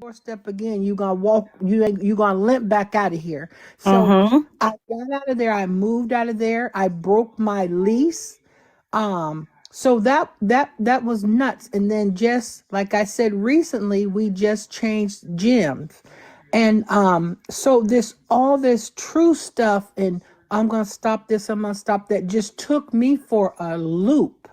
doorstep again, you gonna walk, you gonna limp back out of here. So Mm-hmm. I got out of there, I moved out of there, I broke my lease. So that was nuts. And then just like I said recently, we just changed gyms. And so this all this true stuff and I'm gonna stop this, I'm gonna stop that just took me for a loop.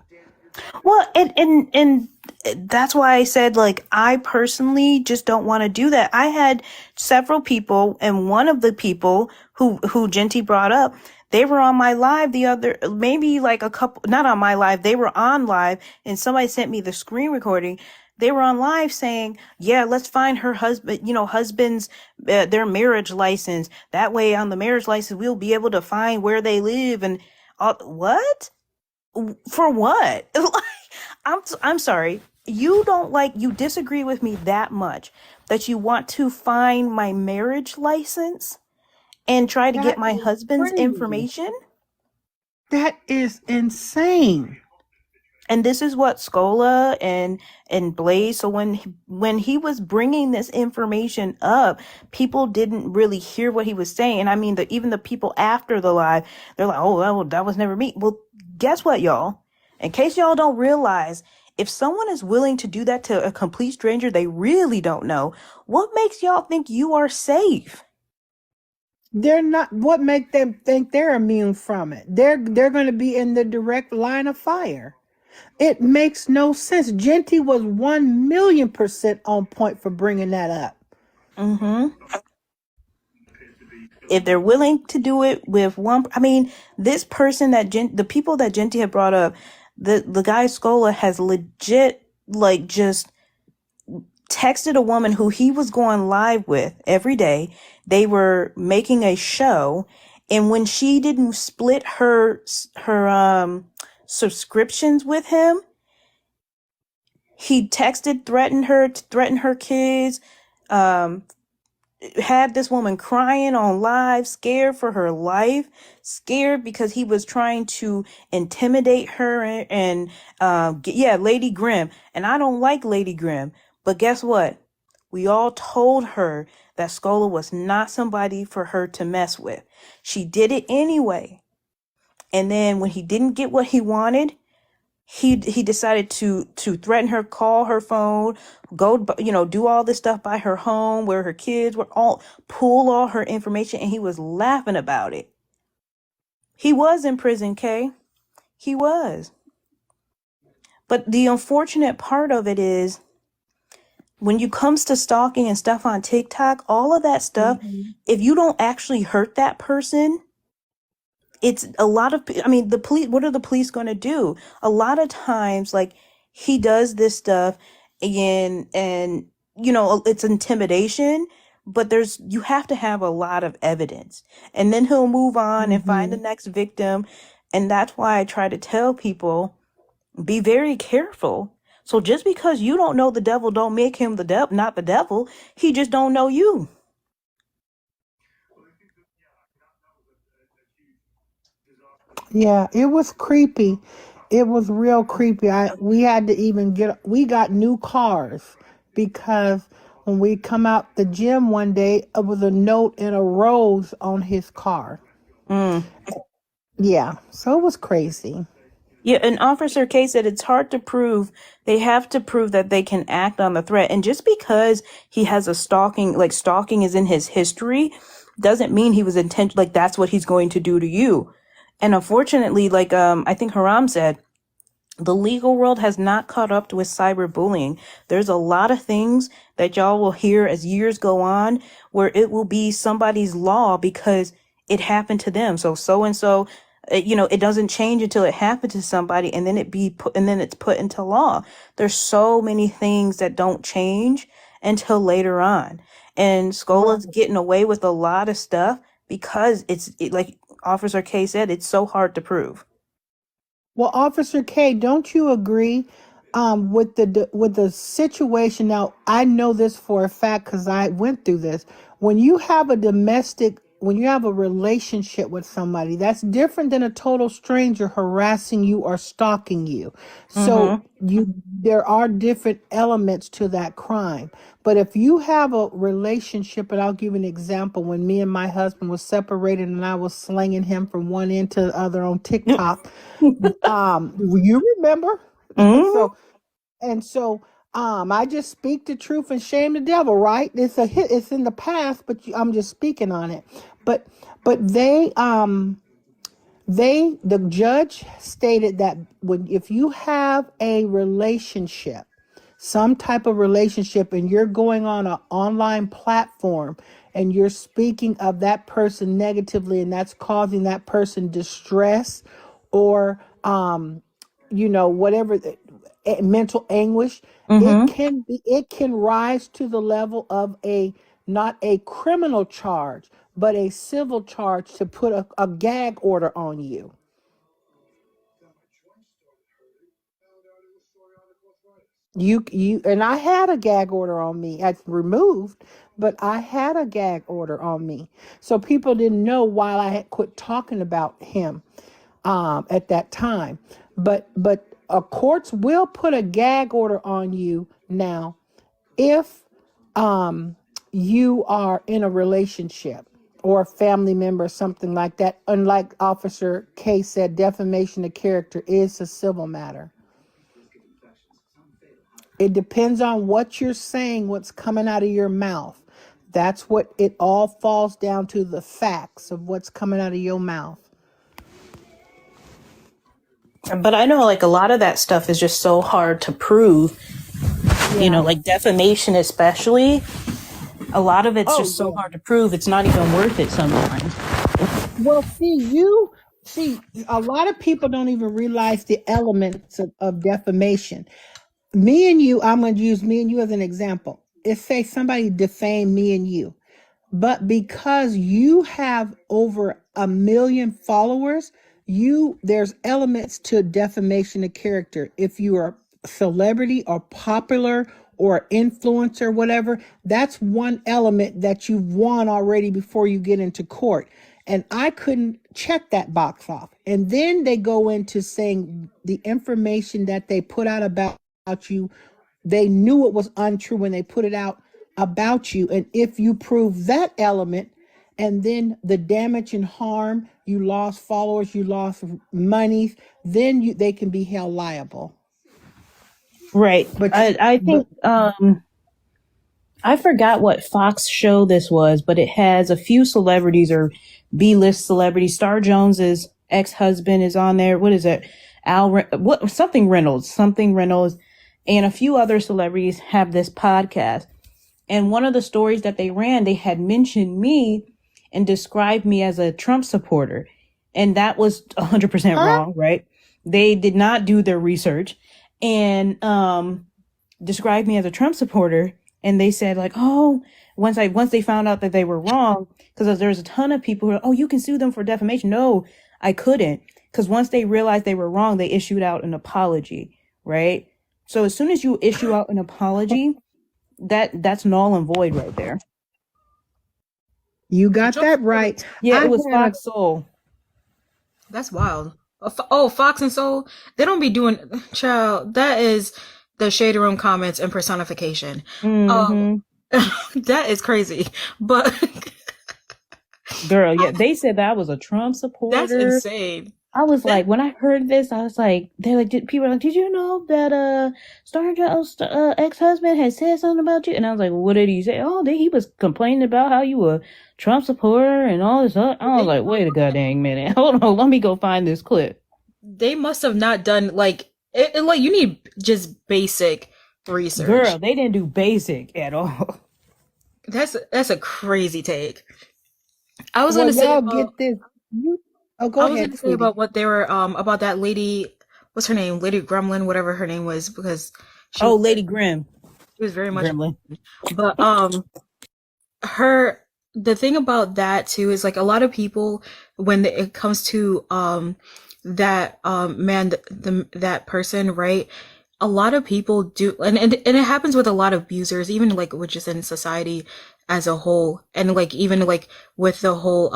Well, and that's why I said, like, I personally just don't want to do that. I had several people, and one of the people who Genty brought up, they were on my live the other, maybe like a couple, not on my live, they were on live, and somebody sent me the screen recording. They were on live saying, yeah, let's find her husband, husband's, their marriage license. That way on the marriage license, we'll be able to find where they live and all. What? For what? Like, I'm sorry. You disagree with me that much that you want to find my marriage license and try to get That my is husband's crazy. information? That is insane. And this is what Scola and Blaze. So when he was bringing this information up, people didn't really hear what he was saying. And I mean, even the people after the live, they're like, "Oh, that was never me." Well, guess what, y'all? In case y'all don't realize, if someone is willing to do that to a complete stranger they really don't know, what makes y'all think you are safe? They're not. What make them think they're immune from it? They're going to be in the direct line of fire. It makes no sense. Genty was 1,000,000% on point for bringing that up. Mm-hmm. If they're willing to do it with one, I mean, this person the people that Genty had brought up, the guy Scola has legit, like, just texted a woman who he was going live with every day. They were making a show, and when she didn't split her subscriptions with him, he texted, threatened her kids, um had this woman crying on live, scared for her life, scared because he was trying to intimidate her and yeah, Lady Grimm. And I don't like Lady Grimm, but guess what? We all told her that Scola was not somebody for her to mess with. She did it anyway. And then when he didn't get what he wanted, he decided to threaten her, call her phone, go, do all this stuff by her home where her kids were, all pull all her information, and he was laughing about it. He was in prison, Kay. He was. But the unfortunate part of it is, when you comes to stalking and stuff on TikTok, all of that stuff, Mhm. if you don't actually hurt that person, it's a lot of, I mean, the police, what are the police going to do? A lot of times, like, he does this stuff and it's intimidation, but you have to have a lot of evidence, and then he'll move on and find the Mhm. next victim. And that's why I try to tell people, be very careful. So just because you don't know the devil, don't make him the devil, not the devil. He just don't know you. Yeah, it was creepy. It was real creepy. We had to even we got new cars because when we come out the gym one day, it was a note and a rose on his car. Mm. Yeah, so it was crazy. Yeah, an Officer K said it's hard to prove. They have to prove that they can act on the threat. And just because he has stalking is in his history, doesn't mean he was like, that's what he's going to do to you. And unfortunately, like, I think Haram said, the legal world has not caught up with cyberbullying. There's a lot of things that y'all will hear as years go on where it will be somebody's law because it happened to them. So and so, it doesn't change until it happened to somebody, and then it's put into law. There's so many things that don't change until later on. And Scola's getting away with a lot of stuff because like Officer K said, it's so hard to prove. Well, Officer K, don't you agree with the situation? Now, I know this for a fact because I went through this. When you have a domestic when you have a relationship with somebody, that's different than a total stranger harassing you or stalking you. So Mm-hmm. there are different elements to that crime. But if you have a relationship, and I'll give you an example, when me and my husband was separated and I was slinging him from one end to the other on TikTok, you remember? Mm-hmm. So and so I just speak the truth and shame the devil, right? It's a hit, it's in the past, but I'm just speaking on it. But the judge stated that when if you have a relationship, some type of relationship, and you're going on an online platform and you're speaking of that person negatively, and that's causing that person distress or whatever mental anguish, Mm-hmm. it can rise to the level of a not a criminal charge but a civil charge to put a gag order on you. You and I had a gag order on me. It's removed, but I had a gag order on me. So people didn't know while I had quit talking about him at that time. But courts will put a gag order on you now if you are in a relationship or a family member, something like that. Unlike Officer K said, defamation of character is a civil matter. It depends on what you're saying, what's coming out of your mouth. That's what it all falls down to, the facts of what's coming out of your mouth. But I know like a lot of that stuff is just so hard to prove, Yeah. like defamation especially. A lot of it's Oh, just so yeah. hard to prove, it's not even worth it sometimes. Well, see, a lot of people don't even realize the elements of defamation. Me and you, I'm going to use me and you as an example. If say somebody defamed me and you, but because you have over 1 million followers, there's elements to defamation of character. If you are a celebrity or popular or influencer, whatever, that's one element that you've won already before you get into court. And I couldn't check that box off. And then they go into saying the information that they put out about you, they knew it was untrue when they put it out about you. And if you prove that element, and then the damage and harm, you lost followers, you lost money, then they can be held liable. Right. But I think I forgot what Fox show this was, but it has a few celebrities or B-list celebrities. Star Jones's ex-husband is on there. What is it? Something Reynolds, and a few other celebrities have this podcast. And one of the stories that they ran, they had mentioned me and described me as a Trump supporter. And that was 100% wrong, right? They did not do their research and described me as a Trump supporter. And they said like, oh, once they found out that they were wrong, because there's a ton of people who are, oh, you can sue them for defamation. No, I couldn't. Because once they realized they were wrong, they issued out an apology, right? So as soon as you issue out an apology, that's null and void right there. You got that right. Yeah, it was Fox Soul. That's wild. Oh, Fox and Soul, they don't be doing, child, that is the Shade Room comments and personification. That is crazy. But girl, yeah, they said that I was a Trump supporter. That's insane. I was like, when I heard this, I was like, people were like, did you know that Star Jones' ex-husband had said something about you? And I was like, well, what did he say? Oh, he was complaining about how you were a Trump supporter and all this other. I was like, wait a goddamn minute. Hold on, let me go find this clip. They must have not done like you need just basic research. Girl, they didn't do basic at all. That's a crazy take. I was gonna say get this. Go ahead. I was gonna say about what they were about that lady. What's her name? Lady Gremlin, whatever her name was, because Lady Grimm. She was very much Gremlin. But the thing about that too is like a lot of people when it comes to that that person, right? A lot of people do, and it happens with a lot of abusers, even like which is in society as a whole. And like even like with the whole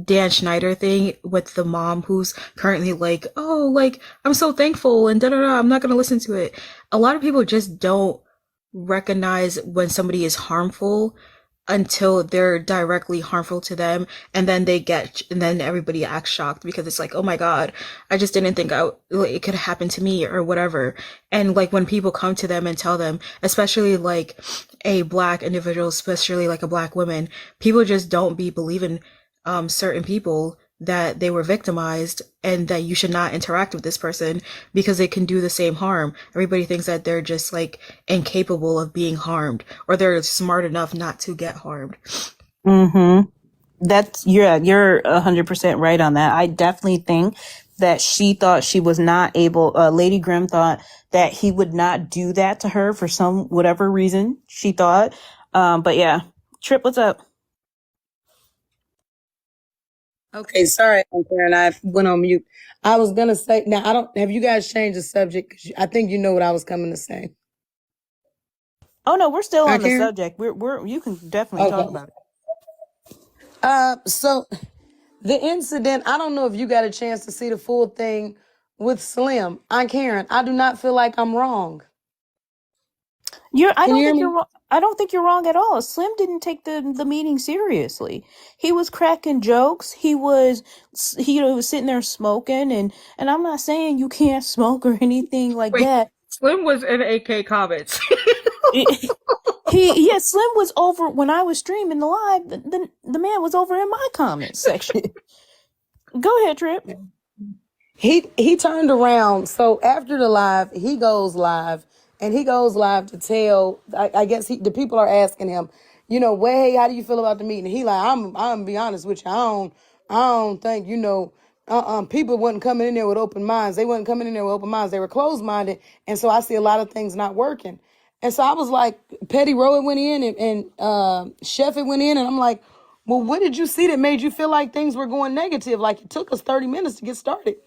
Dan Schneider thing with the mom who's currently like, oh, like I'm so thankful and da da da, I'm not gonna listen to it. A lot of people just don't recognize when somebody is harmful until they're directly harmful to them, and then and then everybody acts shocked because it's like, oh my god, I just didn't think it could happen to me or whatever. And like when people come to them and tell them, especially like a black individual, especially like a black woman, people just don't be believing certain people that they were victimized and that you should not interact with this person because they can do the same harm. Everybody thinks that they're just like incapable of being harmed, or they're smart enough not to get harmed. Mm-hmm. You're 100% right on that. I definitely think that she thought she was not able, Lady Grimm thought that he would not do that to her for some, whatever reason she thought. But yeah. Trip, what's up? Okay, sorry, Karen, I went on mute. I was gonna say, now I don't have you guys changed the subject? 'Cause I think you know what I was coming to say. Oh no, we're still on the Karen? subject. You can definitely talk Okay. about it. So the incident, I don't know if you got a chance to see the full thing with Slim. Karen, I do not feel like I'm wrong. I Can don't you hear think you're me? wrong. I don't think you're wrong at all. Slim didn't take the meeting seriously. He was cracking jokes. He was sitting there smoking, and I'm not saying you can't smoke or anything like Wait, that. Slim was in AK comments. Slim was over when I was streaming the live. The man was over in my comments section. Go ahead, Trip. He turned around. So after the live, he goes live, and he goes live to tell. I guess the people are asking him, well, hey, how do you feel about the meeting? He like, I'm gonna be honest with you. I don't think people wasn't coming in there with open minds. They wasn't coming in there with open minds. They were closed minded, and so I see a lot of things not working. And so I was like, Petty Rowan went in, and Shefford went in, and I'm like, well, what did you see that made you feel like things were going negative? Like it took us 30 minutes to get started.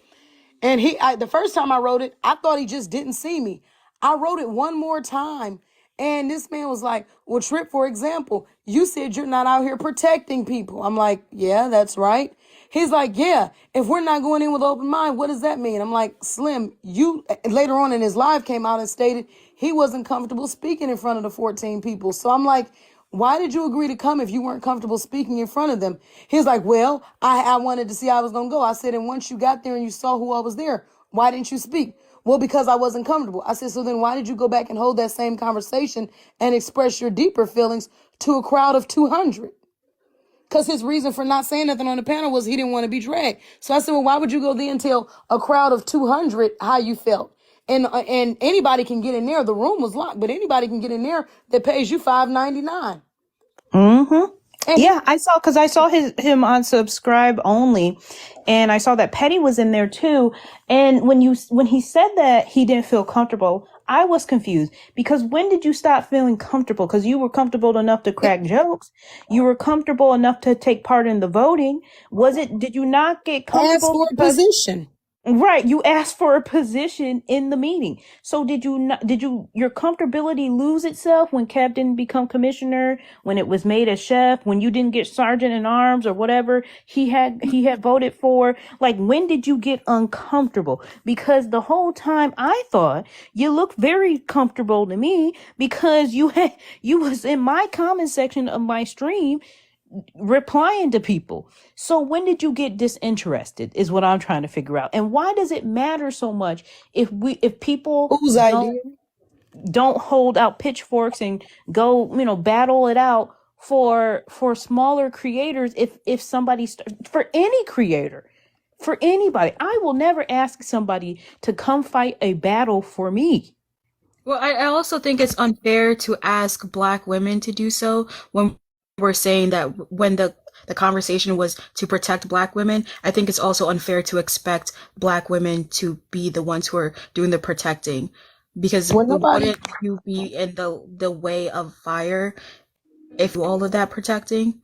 And the first time I wrote it, I thought he just didn't see me. I wrote it one more time. And this man was like, well, Trip, for example, you said you're not out here protecting people. I'm like, yeah, that's right. He's like, yeah, if we're not going in with open mind, what does that mean? I'm like, Slim, you later on in his live came out and stated he wasn't comfortable speaking in front of the 14 people. So I'm like, why did you agree to come if you weren't comfortable speaking in front of them? He's like, well, I wanted to see how I was going to go. I said, and once you got there and you saw who I was there, why didn't you speak? Well, because I wasn't comfortable. I said, so then why did you go back and hold that same conversation and express your deeper feelings to a crowd of 200? Because his reason for not saying nothing on the panel was he didn't want to be dragged. So I said, well, why would you go then tell a crowd of 200 how you felt? And anybody can get in there. The room was locked, but anybody can get in there that pays you $5.99. Mm-hmm. And Yeah, I saw him on subscribe only, and I saw that Petty was in there too. And when he said that he didn't feel comfortable, I was confused because when did you stop feeling comfortable? Because you were comfortable enough to crack jokes, you were comfortable enough to take part in the voting. Did you not get ask comfortable for a because position. Right, you asked for a position in the meeting. So your comfortability lose itself when Cap didn't become commissioner, when it was made a chef, when you didn't get sergeant in arms or whatever he had voted for? Like, when did you get uncomfortable? Because the whole time I thought you looked very comfortable to me because you was in my comment section of my stream replying to people. So when did you get disinterested is what I'm trying to figure out. And why does it matter so much if people Whose idea? don't hold out pitchforks and go, battle it out for smaller creators if somebody for any creator, for anybody. I will never ask somebody to come fight a battle for me. Well, I also think it's unfair to ask Black women to do so when we're saying that when the conversation was to protect Black women. I think it's also unfair to expect Black women to be the ones who are doing the protecting, because wouldn't you be in the way of fire if you do all of that protecting?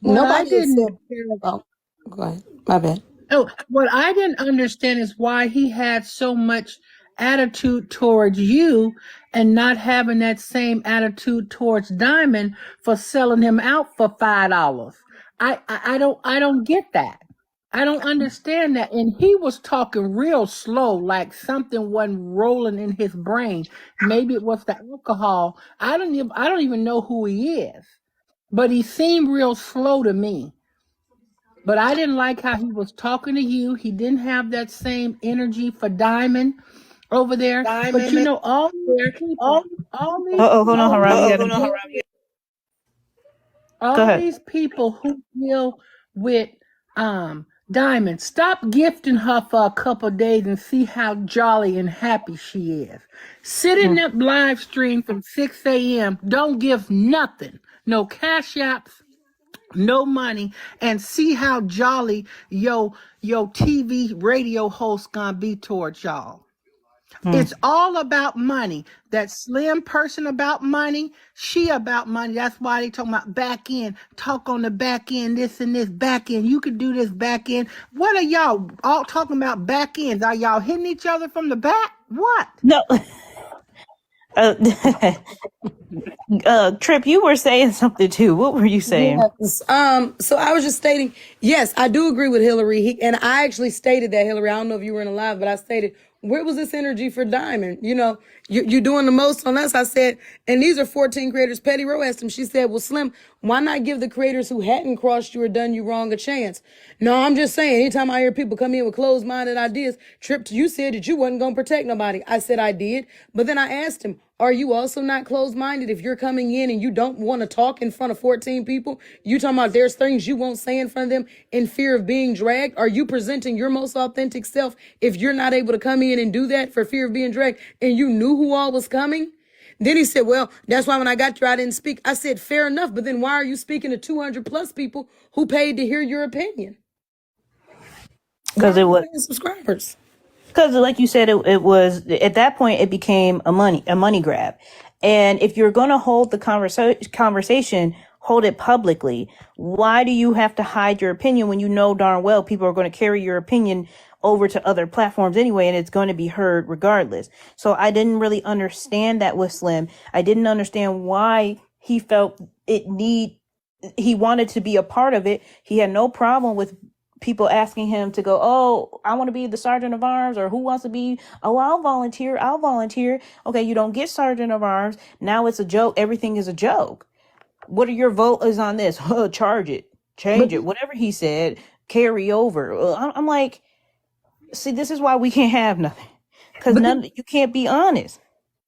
Nobody said. Oh, go ahead. My bad. Oh, what I didn't understand is why he had so much attitude towards you and not having that same attitude towards Diamond for selling him out for $5. I don't get that. I don't understand that. And he was talking real slow, like something wasn't rolling in his brain. Maybe it was the alcohol. I don't even know who he is. But he seemed real slow to me. But I didn't like how he was talking to you. He didn't have that same energy for Diamond over there. But you know, all these people, all these Hold on, people, Haram. You gotta, go all ahead. these people who deal with Diamond, stop gifting her for a couple of days and see how jolly and happy she is. Sit in that live stream from 6 a.m. Don't give nothing, no cash apps, no money, and see how jolly your TV radio host gonna be towards y'all. It's all about money. That slim person about money, she about money. That's why they talking about back end. Talk on the back end, this and this back end. You could do this back end. What are y'all all talking about back ends? Are y'all hitting each other from the back? What? No. Trip, you were saying something too. What were you saying? Yes. So I was just stating, yes, I do agree with Hillary. And I actually stated that, Hillary. I don't know if you were in a live, but I stated, where was this energy for Diamond? You know, you're doing the most on us. I said, and these are 14 creators. Petty Row asked him, she said, well, Slim, why not give the creators who hadn't crossed you or done you wrong a chance? No, I'm just saying, anytime I hear people come in with closed-minded ideas, Trip, you said that you wasn't going to protect nobody. I said I did. But then I asked him, are you also not closed-minded if you're coming in and you don't want to talk in front of 14 people? You talking about there's things you won't say in front of them in fear of being dragged? Are you presenting your most authentic self if you're not able to come in and do that for fear of being dragged and you knew who all was coming? Then he said, well, that's why when I got here, I didn't speak. I said, fair enough. But then why are you speaking to 200 plus people who paid to hear your opinion? Because it was, Subscribers. because like you said, it was at that point it became a money grab. And if you're going to hold the conversation, hold it publicly. Why do you have to hide your opinion when you know darn well people are going to carry your opinion over to other platforms anyway, and it's going to be heard regardless? So I didn't really understand that with Slim. I didn't understand why he felt he wanted to be a part of it. He had no problem with people asking him to go, oh, I want to be the sergeant of arms, or who wants to be, oh, I'll volunteer. Okay, you don't get sergeant of arms. Now it's a joke. Everything is a joke. What are your vote is on this? Charge it, change it, whatever he said, carry over. I'm like, see, this is why we can't have nothing. Because you can't be honest.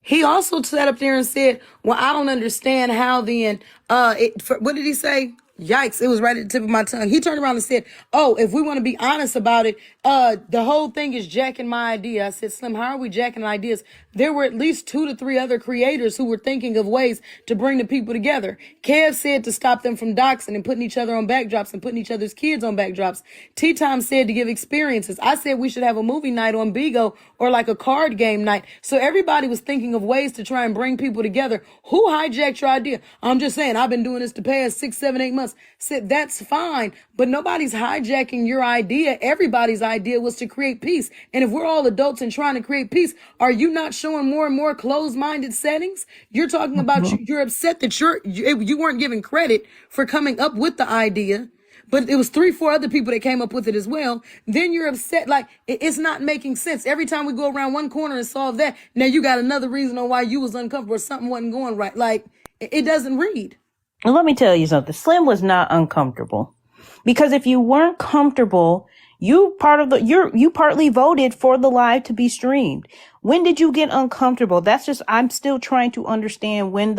He also sat up there and said, well, I don't understand how then, what did he say? Yikes, it was right at the tip of my tongue. He turned around and said, oh, if we want to be honest about it, the whole thing is jacking my idea. I said, Slim, how are we jacking ideas? There were at least 2 to 3 other creators who were thinking of ways to bring the people together. Kev said to stop them from doxing and putting each other on backdrops and putting each other's kids on backdrops. T-Time said to give experiences. I said we should have a movie night on Bigo or like a card game night. So everybody was thinking of ways to try and bring people together. Who hijacked your idea? I'm just saying, I've been doing this the past 6, 7, 8 months. Said that's fine, but nobody's hijacking your idea. Everybody's idea was to create peace. And if we're all adults and trying to create peace, are you not showing more and more closed-minded settings? You're talking about you're upset that you weren't given credit for coming up with the idea, but it was 3, 4 other people that came up with it as well. Then you're upset, like it's not making sense. Every time we go around one corner and solve that, now you got another reason on why you was uncomfortable or something wasn't going right. Like it doesn't read. And let me tell you something. Slim was not uncomfortable, because if you weren't comfortable, you partly voted for the live to be streamed. When did you get uncomfortable? I'm still trying to understand when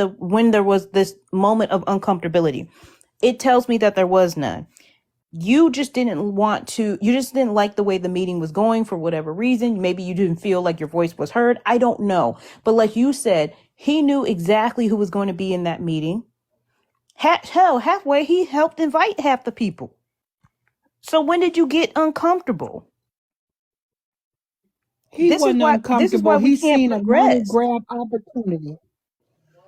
there was this moment of uncomfortability. It tells me that there was none. You just didn't like the way the meeting was going for whatever reason. Maybe you didn't feel like your voice was heard. I don't know. But like you said, he knew exactly who was going to be in that meeting. Hell, halfway he helped invite half the people. So when did you get uncomfortable? He wasn't uncomfortable. This is why we He can't seen a money progress. grab opportunity.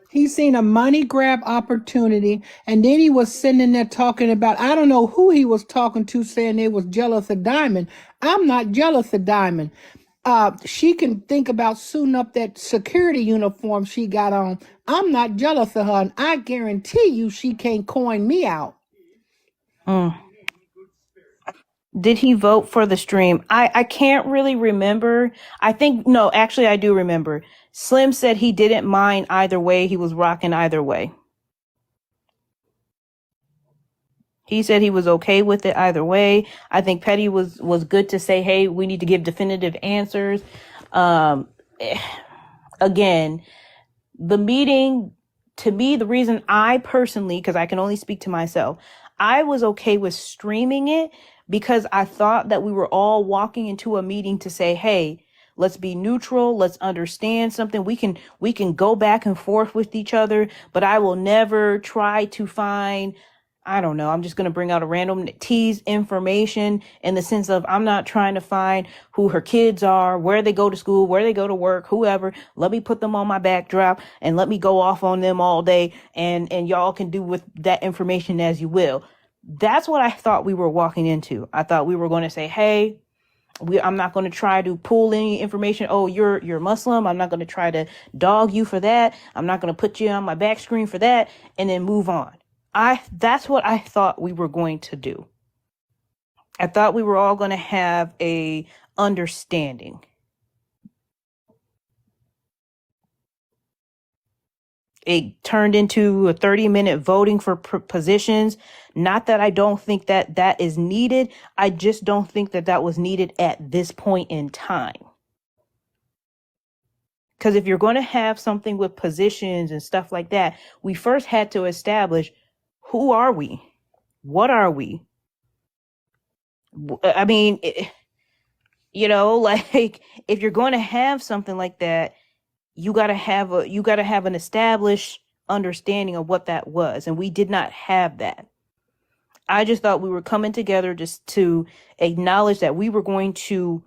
He seen a money grab opportunity, and then he was sitting in there talking about, I don't know who he was talking to, saying they was jealous of Diamond. I'm not jealous of Diamond. she can think about suiting up that security uniform she got on. I'm not jealous of her, and I guarantee you she can't coin me out. Did he vote for the stream? I can't really remember. I think, no, actually, I do remember. Slim said he didn't mind either way. He was rocking either way. He said he was okay with it either way. I think Petty was good to say, hey, we need to give definitive answers. Again, the meeting, to me, the reason I personally, because I can only speak to myself, I was okay with streaming it because I thought that we were all walking into a meeting to say, hey, let's be neutral. Let's understand something. We can go back and forth with each other, but I will never try to find, I don't know, I'm just going to bring out a random tease information in the sense of I'm not trying to find who her kids are, where they go to school, where they go to work, whoever. Let me put them on my backdrop and let me go off on them all day. And y'all can do with that information as you will. That's what I thought we were walking into. I thought we were going to say, hey, I'm not going to try to pull any information. Oh, you're Muslim. I'm not going to try to dog you for that. I'm not going to put you on my back screen for that and then move on. That's what I thought we were going to do. I thought we were all going to have a understanding. It turned into a 30-minute voting for positions. Not that I don't think that that is needed. I just don't think that that was needed at this point in time. Because if you're going to have something with positions and stuff like that, we first had to establish, who are we? What are we? I mean, like if you're going to have something like that, you got to have an established understanding of what that was. And we did not have that. I just thought we were coming together just to acknowledge that we were going to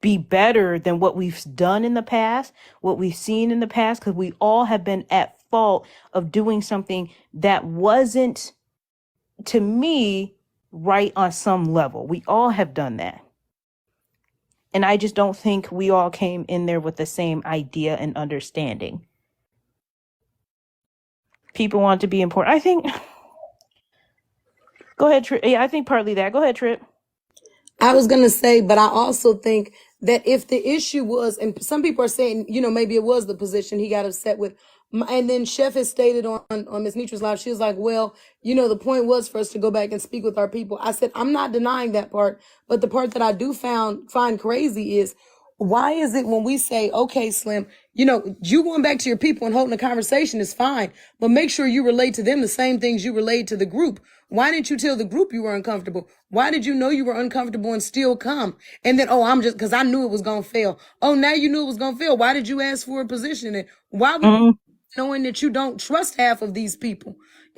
be better than what we've done in the past, what we've seen in the past, because we all have been at fault of doing something that wasn't, to me, right on some level. We all have done that. And I just don't think we all came in there with the same idea and understanding. People want to be important. I think, go ahead, Trip. Yeah, I think partly that. Go ahead, Trip. I was going to say, but I also think that if the issue was, and some people are saying, maybe it was the position he got upset with. And then Chef has stated on Ms. Nitra's live, she was like, well, the point was for us to go back and speak with our people. I said, I'm not denying that part, but the part that I do find crazy is, why is it when we say, okay, Slim, you going back to your people and holding a conversation is fine, but make sure you relate to them the same things you relayed to the group. Why didn't you tell the group you were uncomfortable? Why did you know you were uncomfortable and still come? And then, I'm just, because I knew it was going to fail. Oh, now you knew it was going to fail. Why did you ask for a position? And why would knowing that you don't trust half of these people?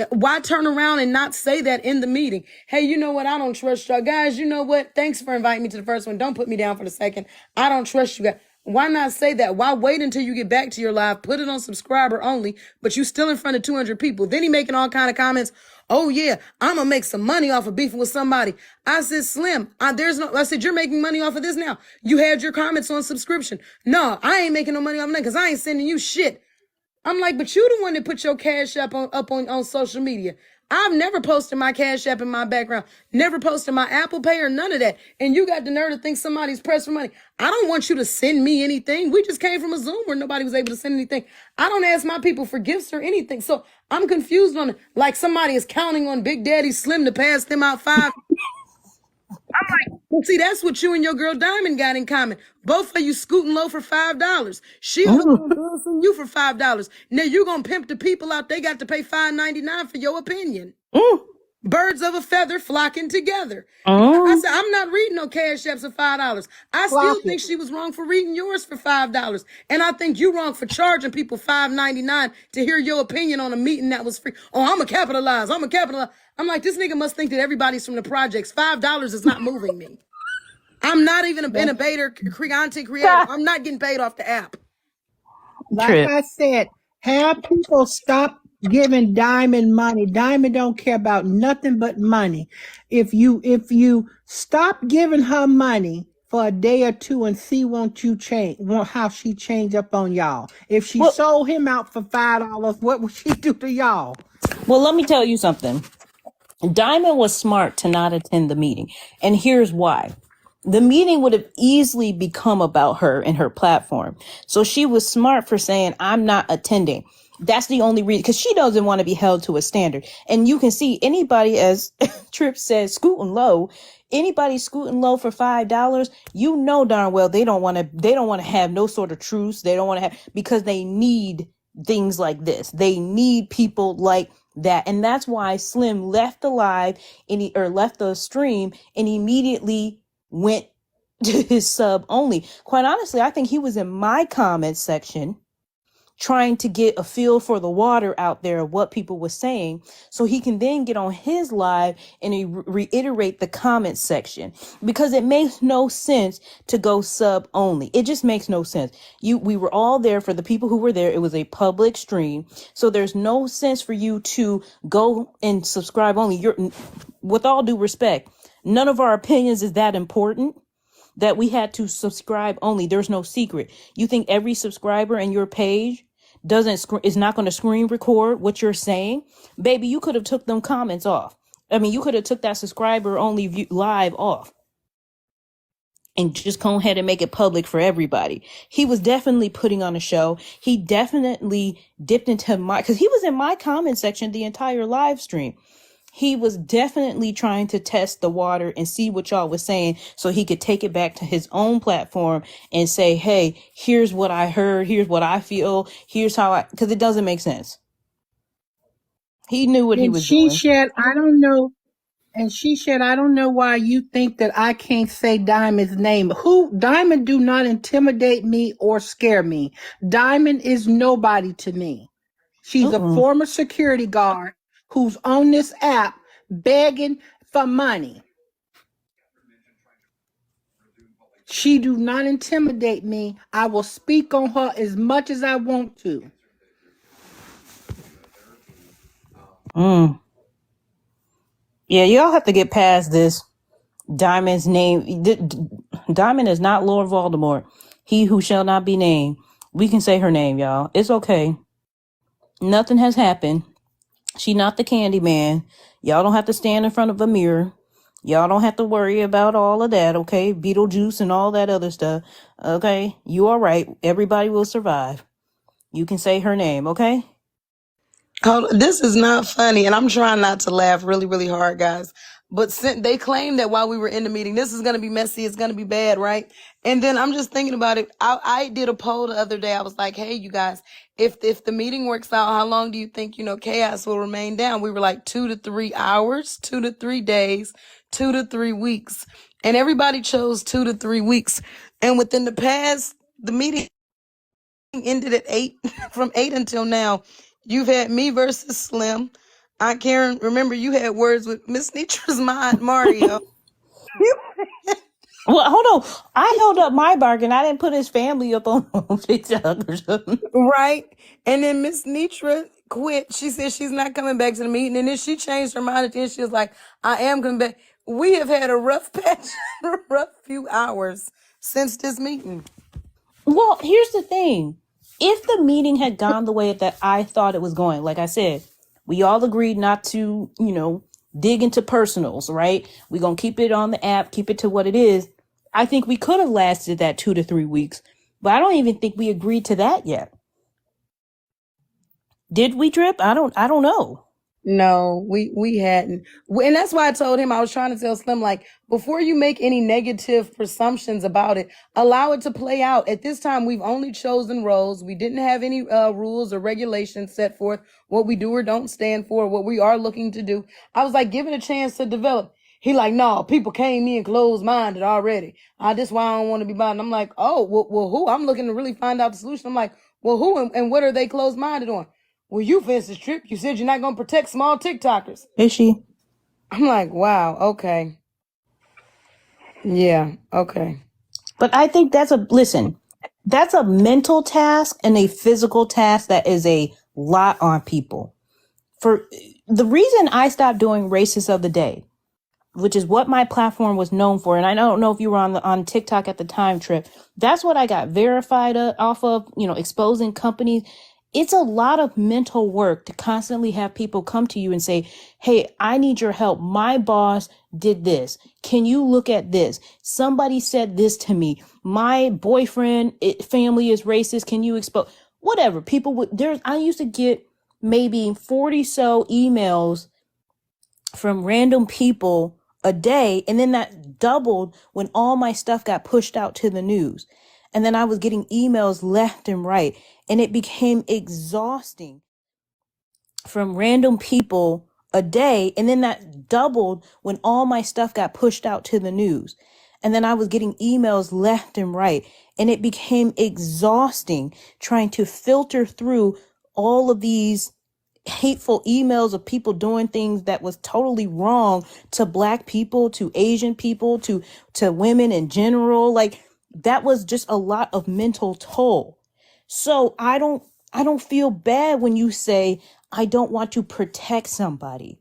Why turn around and not say that in the meeting? Hey, you know what? I don't trust y'all. Guys, you know what? Thanks for inviting me to the first one. Don't put me down for the second. I don't trust you guys. Why not say that? Why wait until you get back to your live, put it on subscriber only, but you still in front of 200 people? Then he making all kind of comments. Oh yeah, I'm gonna make some money off of beefing with somebody. I said, Slim, I said, you're making money off of this now. You had your comments on subscription. No, I ain't making no money off of that because I ain't sending you shit. I'm like, but you the one that put your Cash App up on social media. I've never posted my Cash App in my background, never posted my Apple Pay or none of that. And you got the nerve to think somebody's pressed for money. I don't want you to send me anything. We just came from a Zoom where nobody was able to send anything. I don't ask my people for gifts or anything. So I'm confused on it. Like somebody is counting on Big Daddy Slim to pass them out $5. I'm like, well, see, that's what you and your girl Diamond got in common. Both of you scooting low for $5. She from you for $5. Now you're gonna pimp the people out. They got to pay $5.99 for your opinion. Birds of a feather flocking together. I said, I'm not reading no Cash Apps of $5. I still think she was wrong for reading yours for $5. And I think you wrong for charging people $5.99 to hear your opinion on a meeting that was free. Oh, I'm a capitalize. I'm like, this nigga must think that everybody's from the projects. $5 is not moving me. I'm not even an innovator, content creator. I'm not getting paid off the app. Like I said, have people stop giving Diamond money. Diamond don't care about nothing but money. If you stop giving her money for a day or two and see how she change up on y'all. If she Well, sold him out for $5, what would she do to y'all? well, let me tell you something. Diamond was smart to not attend the meeting. And here's why. The meeting would have easily become about her and her platform. So she was smart for saying, I'm not attending. That's the only reason, because she doesn't want to be held to a standard. And you can see anybody, as Tripp says, scooting low, anybody scooting low for $5, you know darn well they don't want to have no sort of truce. They don't want to have, because they need things like this. They need people like that. And that's why Slim left the live or left the stream and immediately went to his sub only. Quite honestly, I think he was in my comments section trying to get a feel for the water out there of what people were saying, so he can then get on his live and reiterate the comment section, because it makes no sense to go sub only. It just makes no sense. We were all there for the people who were there. It was a public stream, so there's no sense for you to go and subscribe only. With all due respect, none of our opinions is that important that we had to subscribe only. There's no secret. You think every subscriber in your page is not going to screen record what you're saying? Baby, you could have took them comments off. I mean, you could have took that subscriber only live off and just go ahead and make it public for everybody. He was definitely putting on a show. He definitely dipped into because he was in my comment section the entire live stream. He was definitely trying to test the water and see what y'all was saying, so he could take it back to his own platform and say, hey, here's what I heard. Here's what I feel. Here's how because it doesn't make sense. He knew what he And was she doing. said, I don't know. And she said, I don't know why you think that I can't say Diamond's name. Diamond do not intimidate me or scare me. Diamond is nobody to me. She's a former security guard who's on this app begging for money. She do not intimidate me. I will speak on her as much as I want to. Yeah, y'all have to get past this. Diamond's name. Diamond is not Lord Voldemort. He who shall not be named. We can say her name, y'all. It's okay. Nothing has happened. She not the Candy Man. Y'all don't have to stand in front of a mirror. Y'all don't have to worry about all of that, okay? Beetlejuice and all that other stuff. Okay? You all right. Everybody will survive. You can say her name, okay? This is not funny, and I'm trying not to laugh really, really hard, guys. But they claimed that while we were in the meeting, this is going to be messy, it's going to be bad, right? And then I'm just thinking about it. I did a poll the other day. I was like, hey, you guys, if the meeting works out, how long do you think, chaos will remain down? We were like 2 to 3 hours, 2 to 3 days, 2 to 3 weeks. And everybody chose 2 to 3 weeks. And within the meeting ended at 8, from 8 until now. You've had me versus Slim. Aunt Karen, remember you had words with Miss Nitra's Mario. Well, hold on. I held up my bargain. I didn't put his family up on TikTok or something. Right. And then Miss Nitra quit. She said she's not coming back to the meeting. And then she changed her mind at the end. She was like, I am coming back. We have had a rough patch, a rough few hours since this meeting. Well, here's the thing. If the meeting had gone the way that I thought it was going, like I said, we all agreed not to, dig into personals, right? We're going to keep it on the app, keep it to what it is. I think we could have lasted that 2 to 3 weeks, but I don't even think we agreed to that yet. Did we, Drip? I don't know. No, we hadn't. And that's why I told him, I was trying to tell Slim, like, before you make any negative presumptions about it, allow it to play out. At this time, we've only chosen roles. We didn't have any rules or regulations set forth, what we do or don't stand for, what we are looking to do. I was like, give it a chance to develop. He like, no, people came in closed-minded already. That's why I don't want to be bothered. I'm like, oh, well, who? I'm looking to really find out the solution. I'm like, well, who and what are they closed-minded on? Well, you, for instance, Trip, you said you're not going to protect small TikTokers. Is she? I'm like, wow, okay. Yeah, okay. But I think that's a mental task and a physical task that is a lot on people. For the reason I stopped doing Races of the Day, which is what my platform was known for. And I don't know if you were on TikTok at the time, Trip. That's what I got verified off of, exposing companies. It's a lot of mental work to constantly have people come to you and say, hey, I need your help. My boss did this. Can you look at this? Somebody said this to me. My boyfriend family is racist. Can you expose whatever? People would I used to get maybe 40 so emails from random people a day. And then that doubled when all my stuff got pushed out to the news. And then I was getting emails left and right. And it became exhausting from random people a day. And then that doubled when all my stuff got pushed out to the news. And then I was getting emails left and right. And it became exhausting trying to filter through all of these hateful emails of people doing things that was totally wrong to Black people, to Asian people, to women in general. Like, that was just a lot of mental toll. So I don't feel bad when you say, I don't want to protect somebody.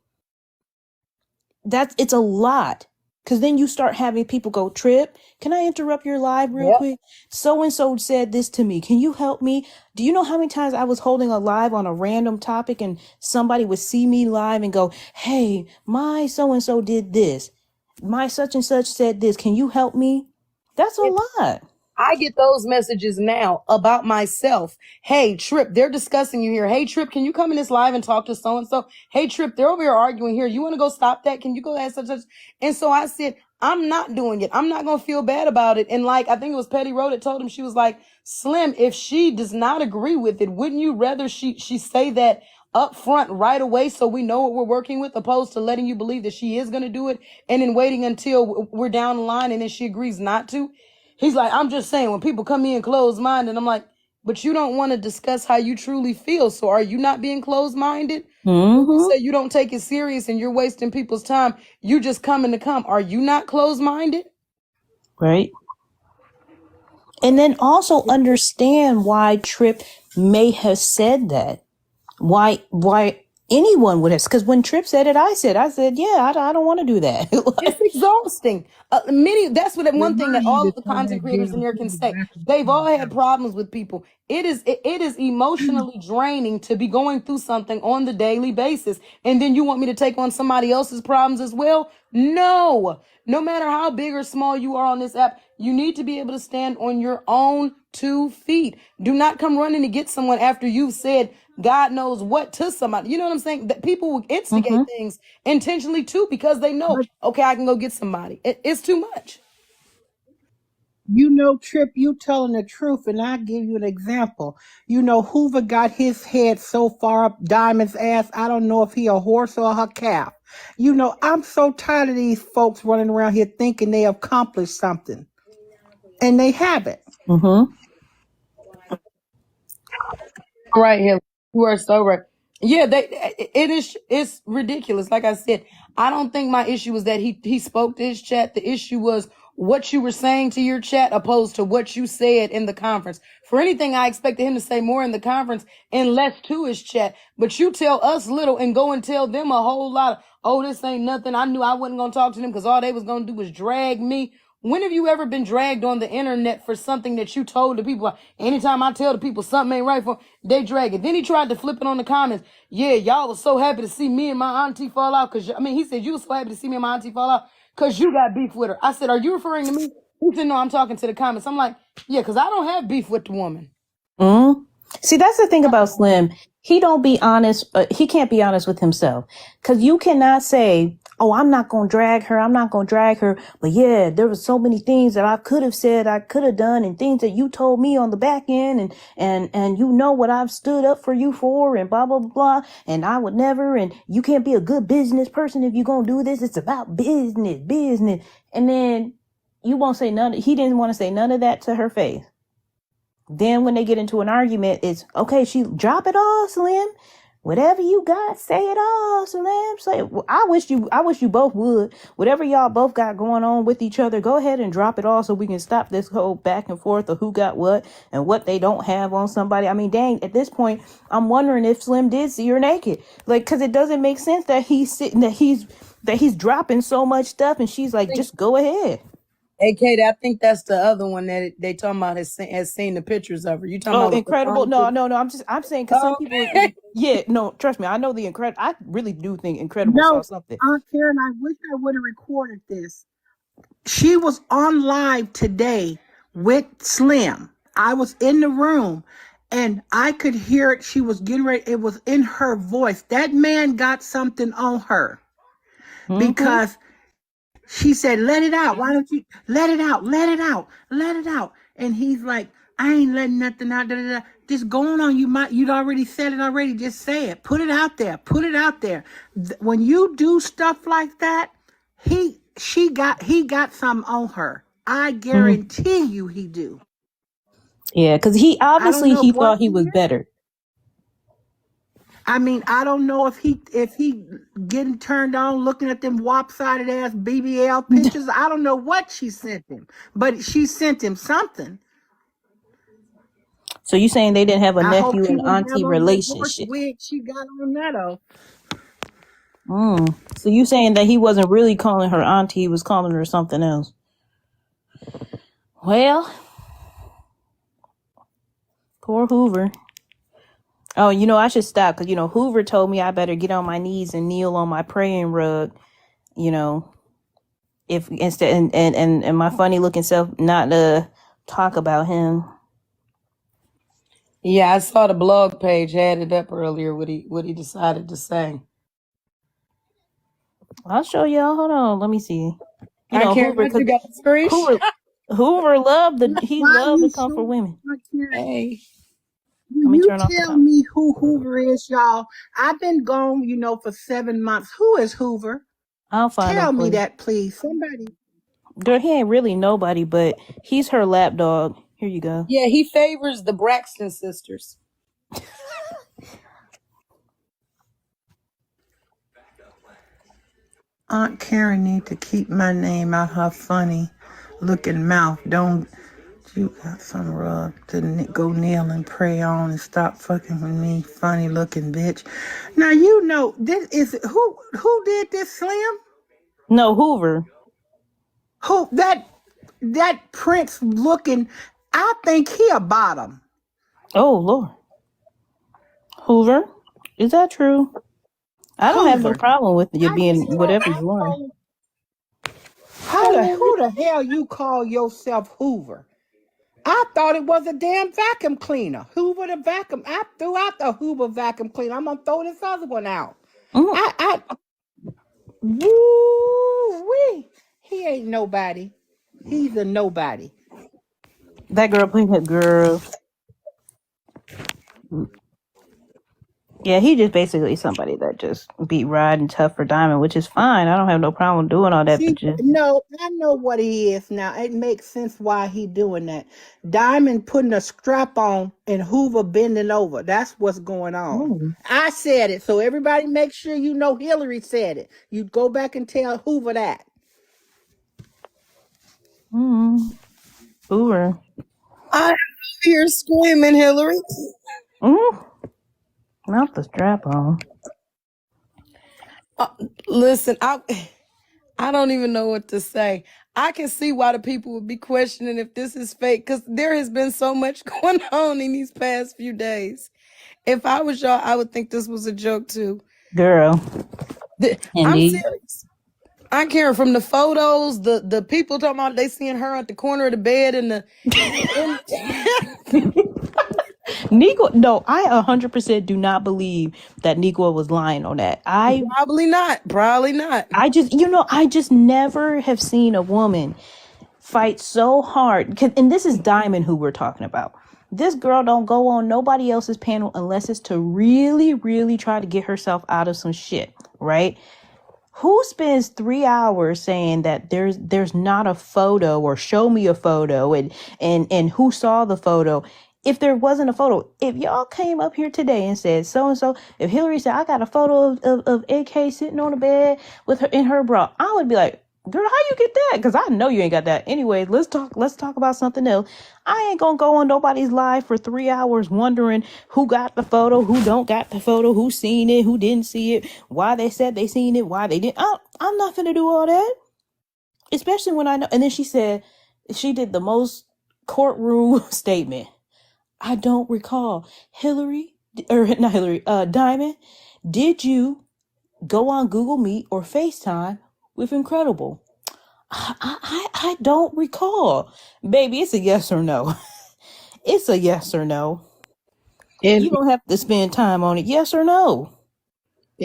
It's a lot. Because then you start having people go, Trip, can I interrupt your live real Yep. quick? So-and-so said this to me. Can you help me? Do you know how many times I was holding a live on a random topic and somebody would see me live and go, hey, my so-and-so did this. My such and such said this. Can you help me? That's a lot. I get those messages now about myself. Hey, Trip, they're discussing you here. Hey, Trip, can you come in this live and talk to so-and-so? Hey, Trip, they're over here arguing here. You want to go stop that? Can you go ask such? And so I said, I'm not doing it. I'm not going to feel bad about it. And like, I think it was Petty Road that told him, she was like, Slim, if she does not agree with it, wouldn't you rather she say that up front right away so we know what we're working with, opposed to letting you believe that she is going to do it and then waiting until we're down the line and then she agrees not to? He's like, I'm just saying, when people come in closed-minded, I'm like, but you don't want to discuss how you truly feel. So are you not being closed-minded? You say you don't take it serious and you're wasting people's time. You just coming to come. Are you not closed-minded? Right. And then also understand why Trip may have said that. Why anyone would have, because when Trip said it, I said, yeah, I don't want to do that. It's exhausting. That's one thing that all of the content creators in there can say. They've all had problems with people. It is emotionally draining to be going through something on the daily basis. And then you want me to take on somebody else's problems as well? No matter how big or small you are on this app, you need to be able to stand on your own 2 feet. Do not come running to get someone after you've said God knows what to somebody. You know what I'm saying? That people will instigate things intentionally too, because they know, okay, I can go get somebody. It's too much. Trip, you telling the truth, and I'll give you an example. Hoover got his head so far up Diamond's ass, I don't know if he a horse or her calf. I'm so tired of these folks running around here thinking they accomplished something, and they haven't. Right here. You are so right. Yeah, it's ridiculous. Like I said, I don't think my issue was that he spoke to his chat. The issue was what you were saying to your chat opposed to what you said in the conference. For anything, I expected him to say more in the conference and less to his chat. But you tell us little and go and tell them a whole lot of, oh, this ain't nothing. I knew I wasn't going to talk to them because all they was going to do was drag me. When have you ever been dragged on the internet for something that you told the people? Anytime I tell the people something ain't right for them, they drag it. Then he tried to flip it on the comments. Yeah, y'all was so happy to see me and my auntie fall out. He said you was so happy to see me and my auntie fall out because you got beef with her. I said, are you referring to me? He said, no, I'm talking to the comments. I'm like, yeah, because I don't have beef with the woman. See, that's the thing about Slim. He don't be honest. He can't be honest with himself, because you cannot say, oh, I'm not going to drag her. I'm not going to drag her. But yeah, there were so many things that I could have said, I could have done, and things that you told me on the back end, and you know what I've stood up for you for, and blah, blah, blah. And I would never, and you can't be a good business person if you're going to do this. It's about business. And then you won't say none. He didn't want to say none of that to her face. Then when they get into an argument, it's okay. She drop it all, Slim. Whatever you got, say it all, Slim. Say it. I wish you both would. Whatever y'all both got going on with each other, go ahead and drop it all so we can stop this whole back and forth of who got what and what they don't have on somebody. I mean, dang, at this point, I'm wondering if Slim did see her naked. Like, because it doesn't make sense that he's that he's dropping so much stuff, and she's like, just go ahead. Hey, Katie, I think that's the other one that they talking about has seen the pictures of her. You talking Oh, about with the Incredible. No, picture? I'm saying because some Oh, people, yeah, no, trust me, I know the Incredible. I really do think Incredible saw No, something. Aunt Karen, I wish I would have recorded this. She was on live today with Slim. I was in the room and I could hear it. She was getting ready. It was in her voice. That man got something on her because she said, let it out. Why don't you let it out? Let it out. Let it out. And he's like, I ain't letting nothing out. Da, da, da. Just going on. You'd already said it already. Just say it. Put it out there. Put it out there. When you do stuff like that, he got something on her. I guarantee you he do. Yeah, because he I don't obviously know he what thought he was better. I mean, I don't know if he getting turned on looking at them lopsided ass BBL pictures. I don't know what she sent him, but she sent him something. So you saying they didn't have a I hope nephew she and didn't auntie have on that horse relationship? wig she got on that. So you saying that he wasn't really calling her auntie, he was calling her something else? Well, poor Hoover. Oh, I should stop because Hoover told me I better get on my knees and kneel on my praying rug. If instead and my funny looking self not to talk about him. yeah, I saw the blog page had it up earlier. What he decided to say. I'll show y'all. Hold on, let me see. I can't. Hoover, What cause you got, Screech? Hoover loved he Why loved you to come for so women. Hey, Let Will me you turn off the tell comment. me who Hoover is, y'all? I've been gone, for 7 months. Who is Hoover? I'll find him Tell for me you. that, please. Somebody. Girl, he ain't really nobody, but he's her lap dog. Here you go. yeah, he favors the Braxton sisters. Aunt Karen need to keep my name out her funny looking mouth. Don't you got some rug to go kneel and pray on and stop fucking with me, funny looking bitch. Now this is who did this, Slim? No, Hoover. Who that Prince looking? I think he a bottom. Oh Lord. Hoover. Is that true? I don't have no Hoover. problem with you I being just whatever you are. who the hell you call yourself Hoover? I thought it was a damn vacuum cleaner. Hoover the vacuum. I threw out the Hoover vacuum cleaner. I'm gonna throw this other one out. Mhm. Woo-wee. He ain't nobody. He's a nobody. That girl playing her girl. Yeah, he just basically somebody that just be riding tough for Diamond, which is fine. I don't have no problem doing all that, but See, just no, I know what he is now. It makes sense why he doing that. Diamond putting a strap on and Hoover bending over. That's what's going on. I said it, so everybody make sure you know Hillary said it. You go back and tell Hoover that. Hoover. I hear screaming, Hillary. Not the strap on. Listen, I don't even know what to say. I can see why the people would be questioning if this is fake because there has been so much going on in these past few days. If I was y'all, I would think this was a joke too. Girl. I'm Indeed. serious. I care from the photos, the people talking about they seeing her at the corner of the bed and the. Nico, no, I 100% do not believe that Nico was lying on that. Probably not. I just never have seen a woman fight so hard. And this is Diamond who we're talking about. This girl don't go on nobody else's panel unless it's to really, really try to get herself out of some shit, right? Who spends 3 hours saying that there's not a photo or show me a photo and who saw the photo? If there wasn't a photo, if y'all came up here today and said so-and-so, if Hillary said, I got a photo of AK sitting on the bed with her in her bra, I would be like, Girl, how you get that? Because I know you ain't got that. Anyway, let's talk about something else. I ain't gonna go on nobody's live for 3 hours wondering who got the photo, who don't got the photo, who seen it, who didn't see it, why they said they seen it, why they didn't. I'm not gonna do all that. Especially when I know. And then she said she did the most courtroom statement. I don't recall. Hillary, or not Hillary, Diamond, did you go on Google Meet or FaceTime with Incredible? I don't recall. Baby, it's a yes or no. It's a yes or no. And You don't have to spend time on it. Yes or no.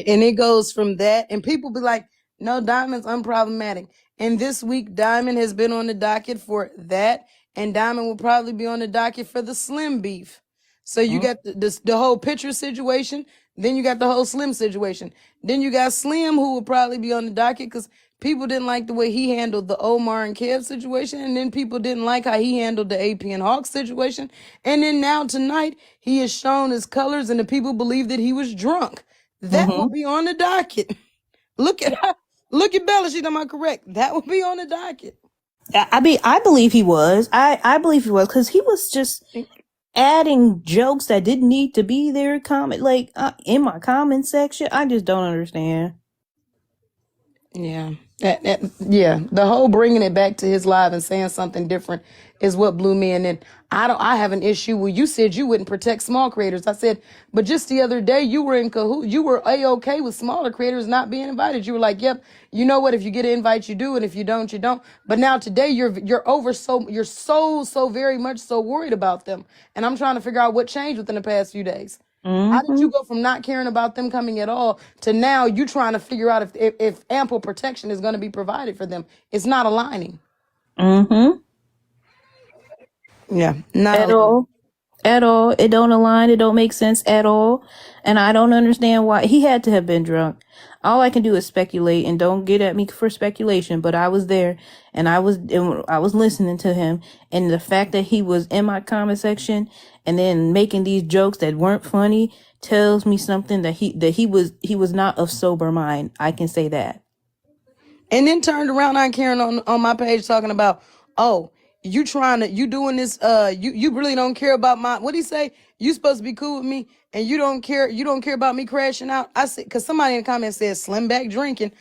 and it goes from that, and people be like, no, Diamond's unproblematic. And this week, Diamond has been on the docket for that, and Diamond will probably be on the docket for the Slim beef. So you got the whole picture situation, then you got the whole Slim situation. Then you got Slim, who will probably be on the docket because people didn't like the way he handled the Omar and Kev situation, and then people didn't like how he handled the AP and Hawk situation. And then now tonight, he has shown his colors, and the people believe that he was drunk. That will be on the docket. Look at Bella. She's am I correct? That will be on the docket. I believe he was. I believe he was because he was just adding jokes that didn't need to be there. In my comment section. I just don't understand. Yeah. Yeah. The whole bringing it back to his live and saying something different is what blew me. And then I have an issue where you said you wouldn't protect small creators. I said, but just the other day you were in cahoots. You were A-okay with smaller creators not being invited. You were like, yep, you know what? If you get an invite, you do. And if you don't, you don't. But now today you're so very much so worried about them. And I'm trying to figure out what changed within the past few days. How did you go from not caring about them coming at all to now you trying to figure out if ample protection is going to be provided for them? It's not aligning. Mm-hmm. Yeah, not At aligning. all. At all. It don't align. It don't make sense at all. And I don't understand why he had to have been drunk. All I can do is speculate, and don't get at me for speculation, but I was there and I was listening to him, and the fact that he was in my comment section and then making these jokes that weren't funny tells me something that he was not of sober mind. I can say that. And then turned around on Karen on my page talking about, oh, you doing this, you really don't care about what do you say? You supposed to be cool with me and you don't care about me crashing out. I said, cause somebody in the comments said slim back drinking.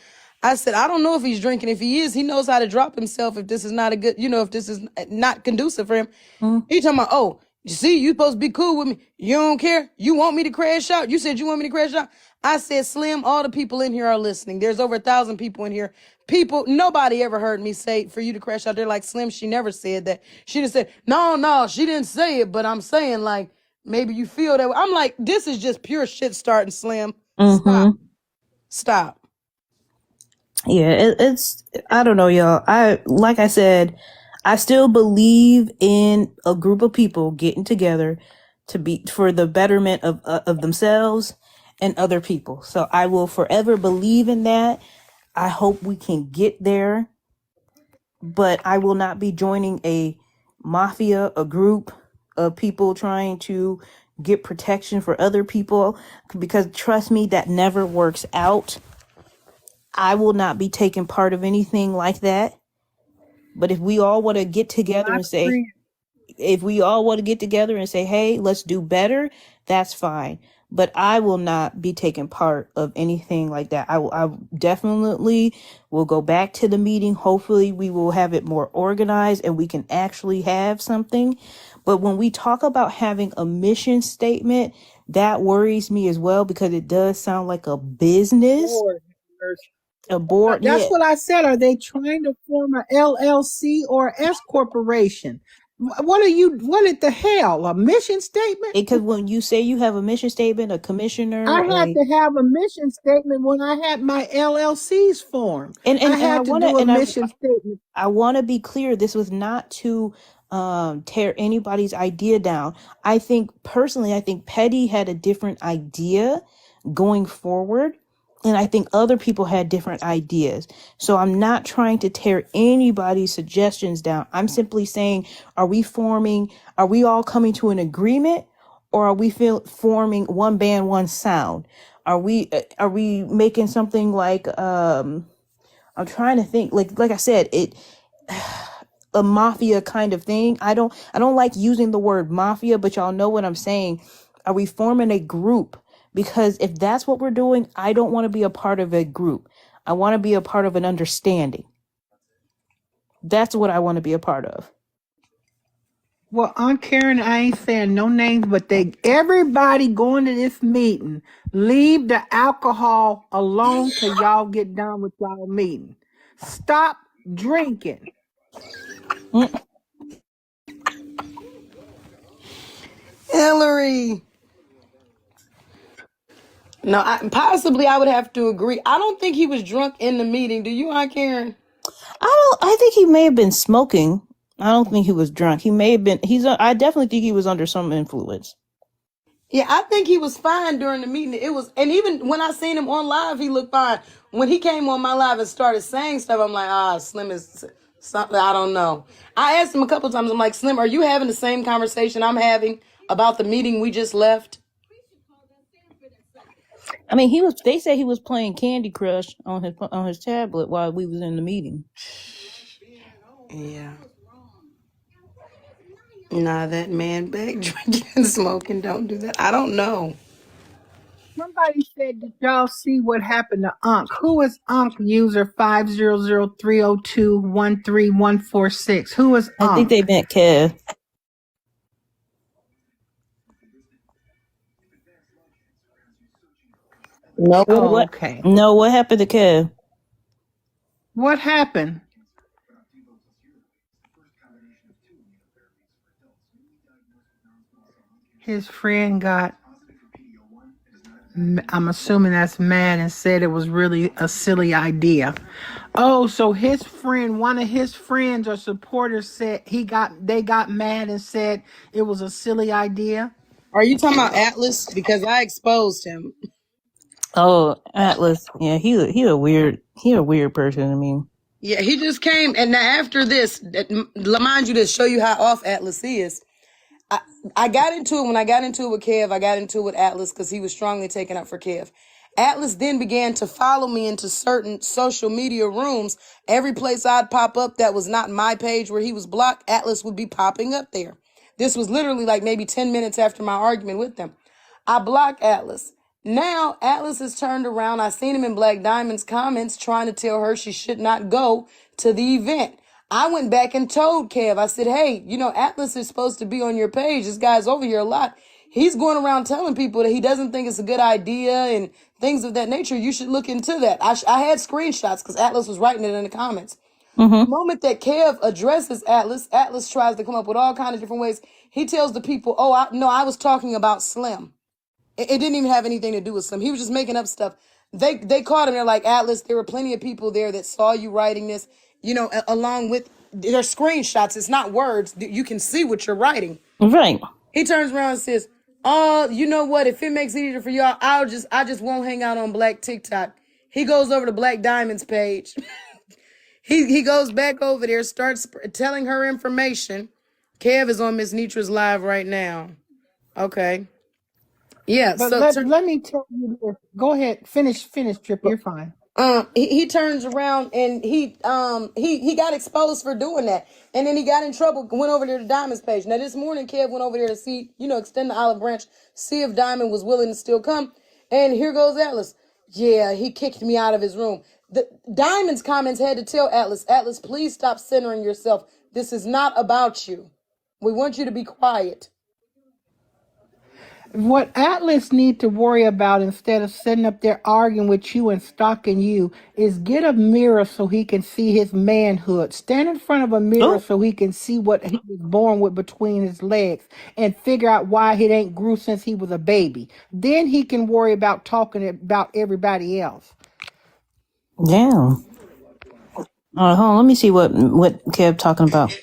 I said, I don't know if he's drinking. If he is, he knows how to drop himself if this is not a good, if this is not conducive for him. He talking about, oh, you see, you supposed to be cool with me. You don't care. You want me to crash out. You said you want me to crash out. I said, Slim, all the people in here are listening. There's over 1,000 people in here. Nobody ever heard me say for you to crash out. They're like, Slim, she never said that. She didn't say, no, she didn't say it, but I'm saying like, maybe you feel that way. I'm like, this is just pure shit starting, Slim. Stop. Yeah, it's I don't know, y'all. Like I said, I still believe in a group of people getting together to be for the betterment of themselves and other people. So I will forever believe in that. I hope we can get there, but I will not be joining a mafia, a group of people trying to get protection for other people, because trust me, that never works out. I will not be taking part of anything like that. But if we all want to get together My and say, friend, hey, let's do better, that's fine. But I will not be taking part of anything like that. I definitely will go back to the meeting. Hopefully we will have it more organized and we can actually have something. But when we talk about having a mission statement, that worries me as well, because it does sound like a business, Lord, a board. that's Yeah. what I said. Are they trying to form a LLC or S corporation? What the hell? A mission statement? Because when you say you have a mission statement, a commissioner, I had to have a mission statement when I had my LLCs formed. and I I had to want to, do a mission statement. I want to be clear. This was not to tear anybody's idea down. I think Petty had a different idea going forward, and I think other people had different ideas. So I'm not trying to tear anybody's suggestions down. I'm simply saying, are we all coming to an agreement, or are we forming one band, one sound? Are we making something like I'm trying to think. Like I said, a mafia kind of thing. I don't like using the word mafia, but y'all know what I'm saying. Are we forming a group? Because if that's what we're doing, I don't want to be a part of a group. I want to be a part of an understanding. That's what I want to be a part of. Well, Aunt Karen, I ain't saying no names, but everybody going to this meeting, leave the alcohol alone till y'all get done with y'all meeting. Stop drinking. Mm. Hillary. No, possibly I would have to agree. I don't think he was drunk in the meeting. Do you, Aunt Karen? I think he may have been smoking. I don't think he was drunk. He may have been. I definitely think he was under some influence. Yeah, I think he was fine during the meeting. And even when I seen him on live, he looked fine. When he came on my live and started saying stuff, I'm like, Slim is something, I don't know. I asked him a couple times, I'm like, Slim, are you having the same conversation I'm having about the meeting we just left? I mean, they said he was playing Candy Crush on his tablet while we was in the meeting. Yeah. Nah, that man back drinking and smoking, don't do that. I don't know. Somebody said, did y'all see what happened to Unc? Who is Unc user 500-302-13146? Who is I think Unc? they meant Kev. No. Oh, okay. No, what happened to Kev? What happened? His friend got, I'm assuming that's mad, and said it was really a silly idea. Oh, so his friend, one of his friends or supporters said they got mad and said it was a silly idea. Are you talking about Atlas? Because I exposed him. Oh, Atlas. Yeah, he a weird person. I mean, Yeah, he just came, and now after this, mind you, to show you how off Atlas is. I got into it when I got into it with Kev. I got into it with Atlas because he was strongly taken up for Kev. Atlas then began to follow me into certain social media rooms. Every place I'd pop up that was not my page where he was blocked, Atlas would be popping up there. This was literally like maybe 10 minutes after my argument with them. I blocked Atlas. Now Atlas has turned around. I seen him in Black Diamond's comments trying to tell her she should not go to the event. I went back and told Kev, I said, hey, Atlas is supposed to be on your page. This guy's over here a lot. He's going around telling people that he doesn't think it's a good idea and things of that nature. You should look into that. I had screenshots because Atlas was writing it in the comments. The moment that Kev addresses Atlas, Atlas tries to come up with all kinds of different ways. He tells the people, I was talking about Slim. It didn't even have anything to do with Slim. He was just making up stuff. They caught him. They're like, Atlas, there were plenty of people there that saw you writing this, along with their screenshots. It's not words. You can see what you're writing. right. He turns around and says, you know what? If it makes it easier for y'all, I just won't hang out on Black TikTok. He goes over to Black Diamond's page. He goes back over there, starts telling her information. Kev is on Miss Nitra's live right now. Okay. Yeah. But So let me tell you this. Go ahead. Finish, Trip. You're fine. he turns around and he got exposed for doing that, and then he got in trouble. Went over there to Diamond's page. Now this morning, Kev went over there to see, extend the olive branch, see if Diamond was willing to still come. And here goes Atlas. Yeah, he kicked me out of his room. The Diamond's comments had to tell Atlas, please stop centering yourself. This is not about you. We want you to be quiet. What Atlas need to worry about, instead of sitting up there arguing with you and stalking you, is get a mirror so he can see his manhood. Stand in front of a mirror so he can see what he was born with between his legs and figure out why it ain't grew since he was a baby. Then he can worry about talking about everybody else. Yeah. Hold on. Let me see what Kev talking about.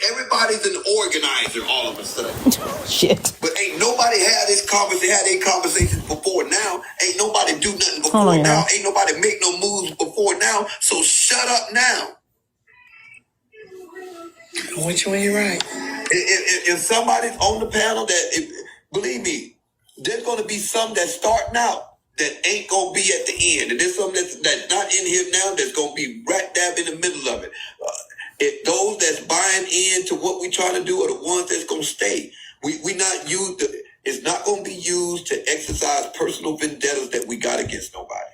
Everybody's an organizer all of a sudden. Shit. But ain't nobody had this conversation, had their conversations before now. Ain't nobody do nothing before Hold on, now. y'all. Ain't nobody make no moves before now. So shut up now. Which way you right? If somebody's on the panel believe me, there's going to be some that starting out that ain't gonna be at the end, and there's something that's not in here now that's gonna be right dab in the middle of it. Those that's buying into what we try to do are the ones that's gonna stay. We not use it's not gonna be used to exercise personal vendettas that we got against nobody.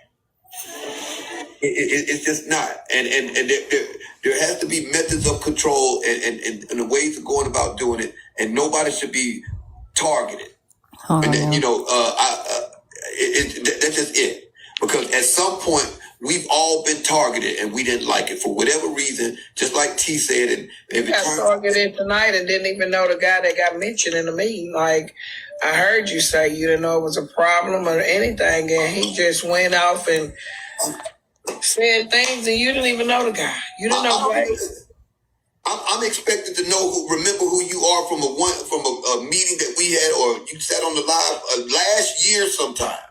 It's just not, and there has to be methods of control and the ways of going about doing it, and nobody should be targeted. And then, that's just it. Because at some point we've all been targeted and we didn't like it for whatever reason. Just like T said, and every got targeted tonight and didn't even know the guy that got mentioned in the meeting. Like, I heard you say you didn't know it was a problem or anything, and he just went off and said things, and you didn't even know the guy. You didn't know. I'm expected to remember who you are from a meeting that we had, or you sat on the live last year sometime.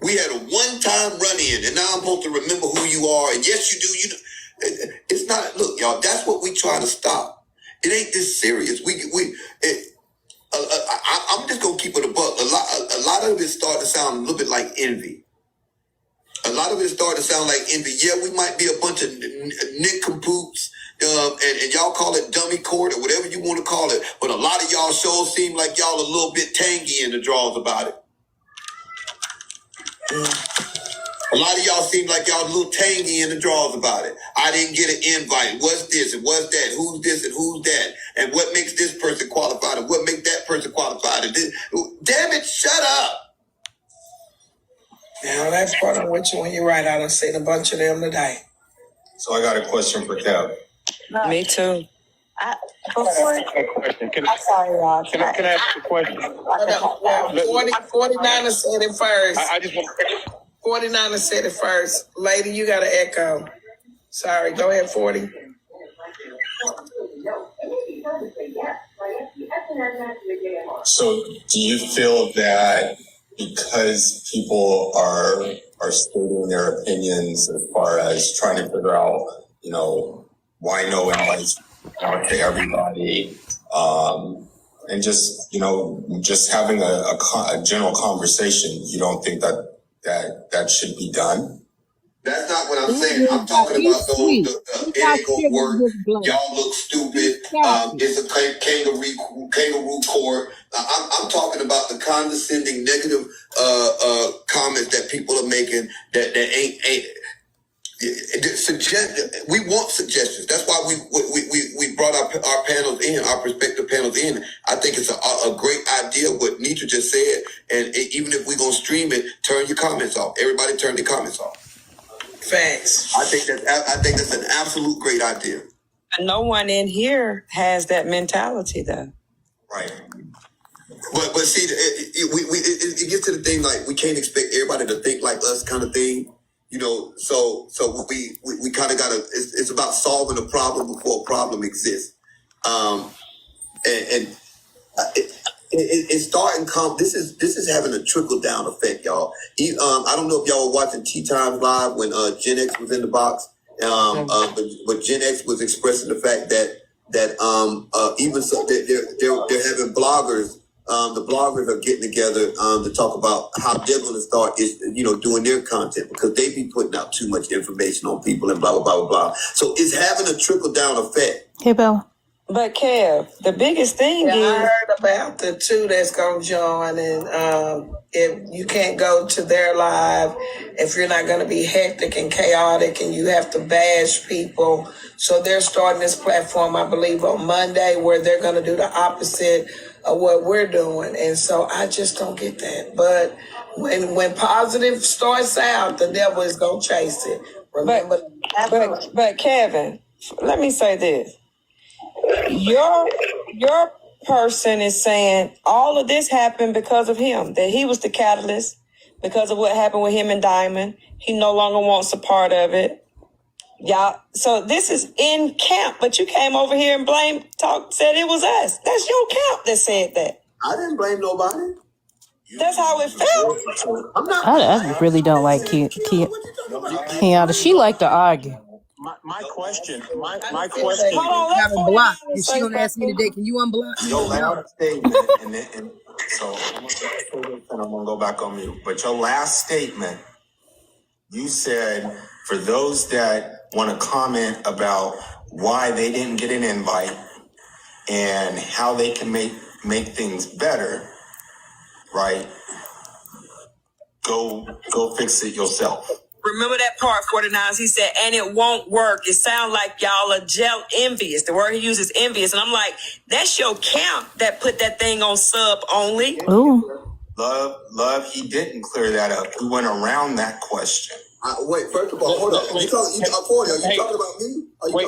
We had a one-time run-in, and now I'm supposed to remember who you are. And yes, you do. It's not. Look, y'all. That's what we trying to stop. It ain't this serious. I'm just gonna keep it a buck. A lot of it started to sound a little bit like envy. A lot of it started to sound like envy. Yeah, we might be a bunch of nincompoops, and y'all call it dummy court or whatever you want to call it. But a lot of y'all shows seem like y'all a little bit tangy in the draws about it. A lot of y'all seem like y'all a little tangy in the draws about it. I didn't get an invite. What's this and what's that? Who's this and who's that? And what makes this person qualified and what makes that person qualified? And damn it, shut up. Now, that's part of what you when you're right. I done seen a bunch of them today. So I got a question for Kev. Me too. I'm sorry, y'all. Can I ask a question? 49 said it first. I just want to. 49 said it first. Lady, you got to echo. Sorry, go ahead, 40. So do you feel that because people are stating their opinions as far as trying to figure out, why no invites out to everybody, and just, just having a general conversation, you don't think that should be done? That's not what I'm saying. I'm talking about it ain't gonna work. Y'all look stupid. It's a kangaroo court. I'm talking about the condescending, negative comments that people are making that ain't. We want suggestions. That's why we brought our panels in, our prospective panels in. I think it's a great idea what Nitra just said. And even if we're gonna stream it, turn your comments off. Everybody turn their comments off. Facts. I think that's an absolute great idea. No one in here has that mentality, though. Right. But see, it gets to the thing like we can't expect everybody to think like us, kind of thing. So we kind of gotta. It's about solving a problem before a problem exists. It's starting. This is having a trickle down effect, y'all. I don't know if y'all were watching Tea Times Live when Gen X was in the box. But Gen X was expressing the fact that even so they're having bloggers. The bloggers are getting together to talk about how they're going to start, doing their content because they be putting out too much information on people and blah blah blah blah blah. So it's having a trickle down effect. Hey, Bella. But Kev, the biggest thing I is heard about the two that's going to join, and if you can't go to their live, if you're not going to be hectic and chaotic and you have to bash people. So they're starting this platform, I believe, on Monday where they're going to do the opposite of what we're doing. And so I just don't get that. But when positive starts out, the devil is going to chase it. Remember, but Kevin, let me say this. Your person is saying all of this happened because of him, that he was the catalyst because of what happened with him and Diamond. He no longer wants a part of it. Y'all, so this is in camp, but you came over here and said it was us. That's your camp that said that. I didn't blame nobody. That's how it felt. I really don't like Kenyatta. She like to argue. my question, my I didn't say question. Hold on, You let got 49 unblocked. And she say gonna ask me something. today, can you unblock me? Your No. last statement, and so I'm gonna say this and I'm gonna go back on mute. But your last statement, you said for those that want to comment about why they didn't get an invite and how they can make things better, right? Go fix it yourself. Remember that part, 49. He said, and it won't work. It sounds like y'all are envious. The word he uses envious. And I'm like, that's your camp that put that thing on sub only. Ooh. Love, he didn't clear that up. He went around that question. Wait, first of all, hold on. You talking about me? Wait.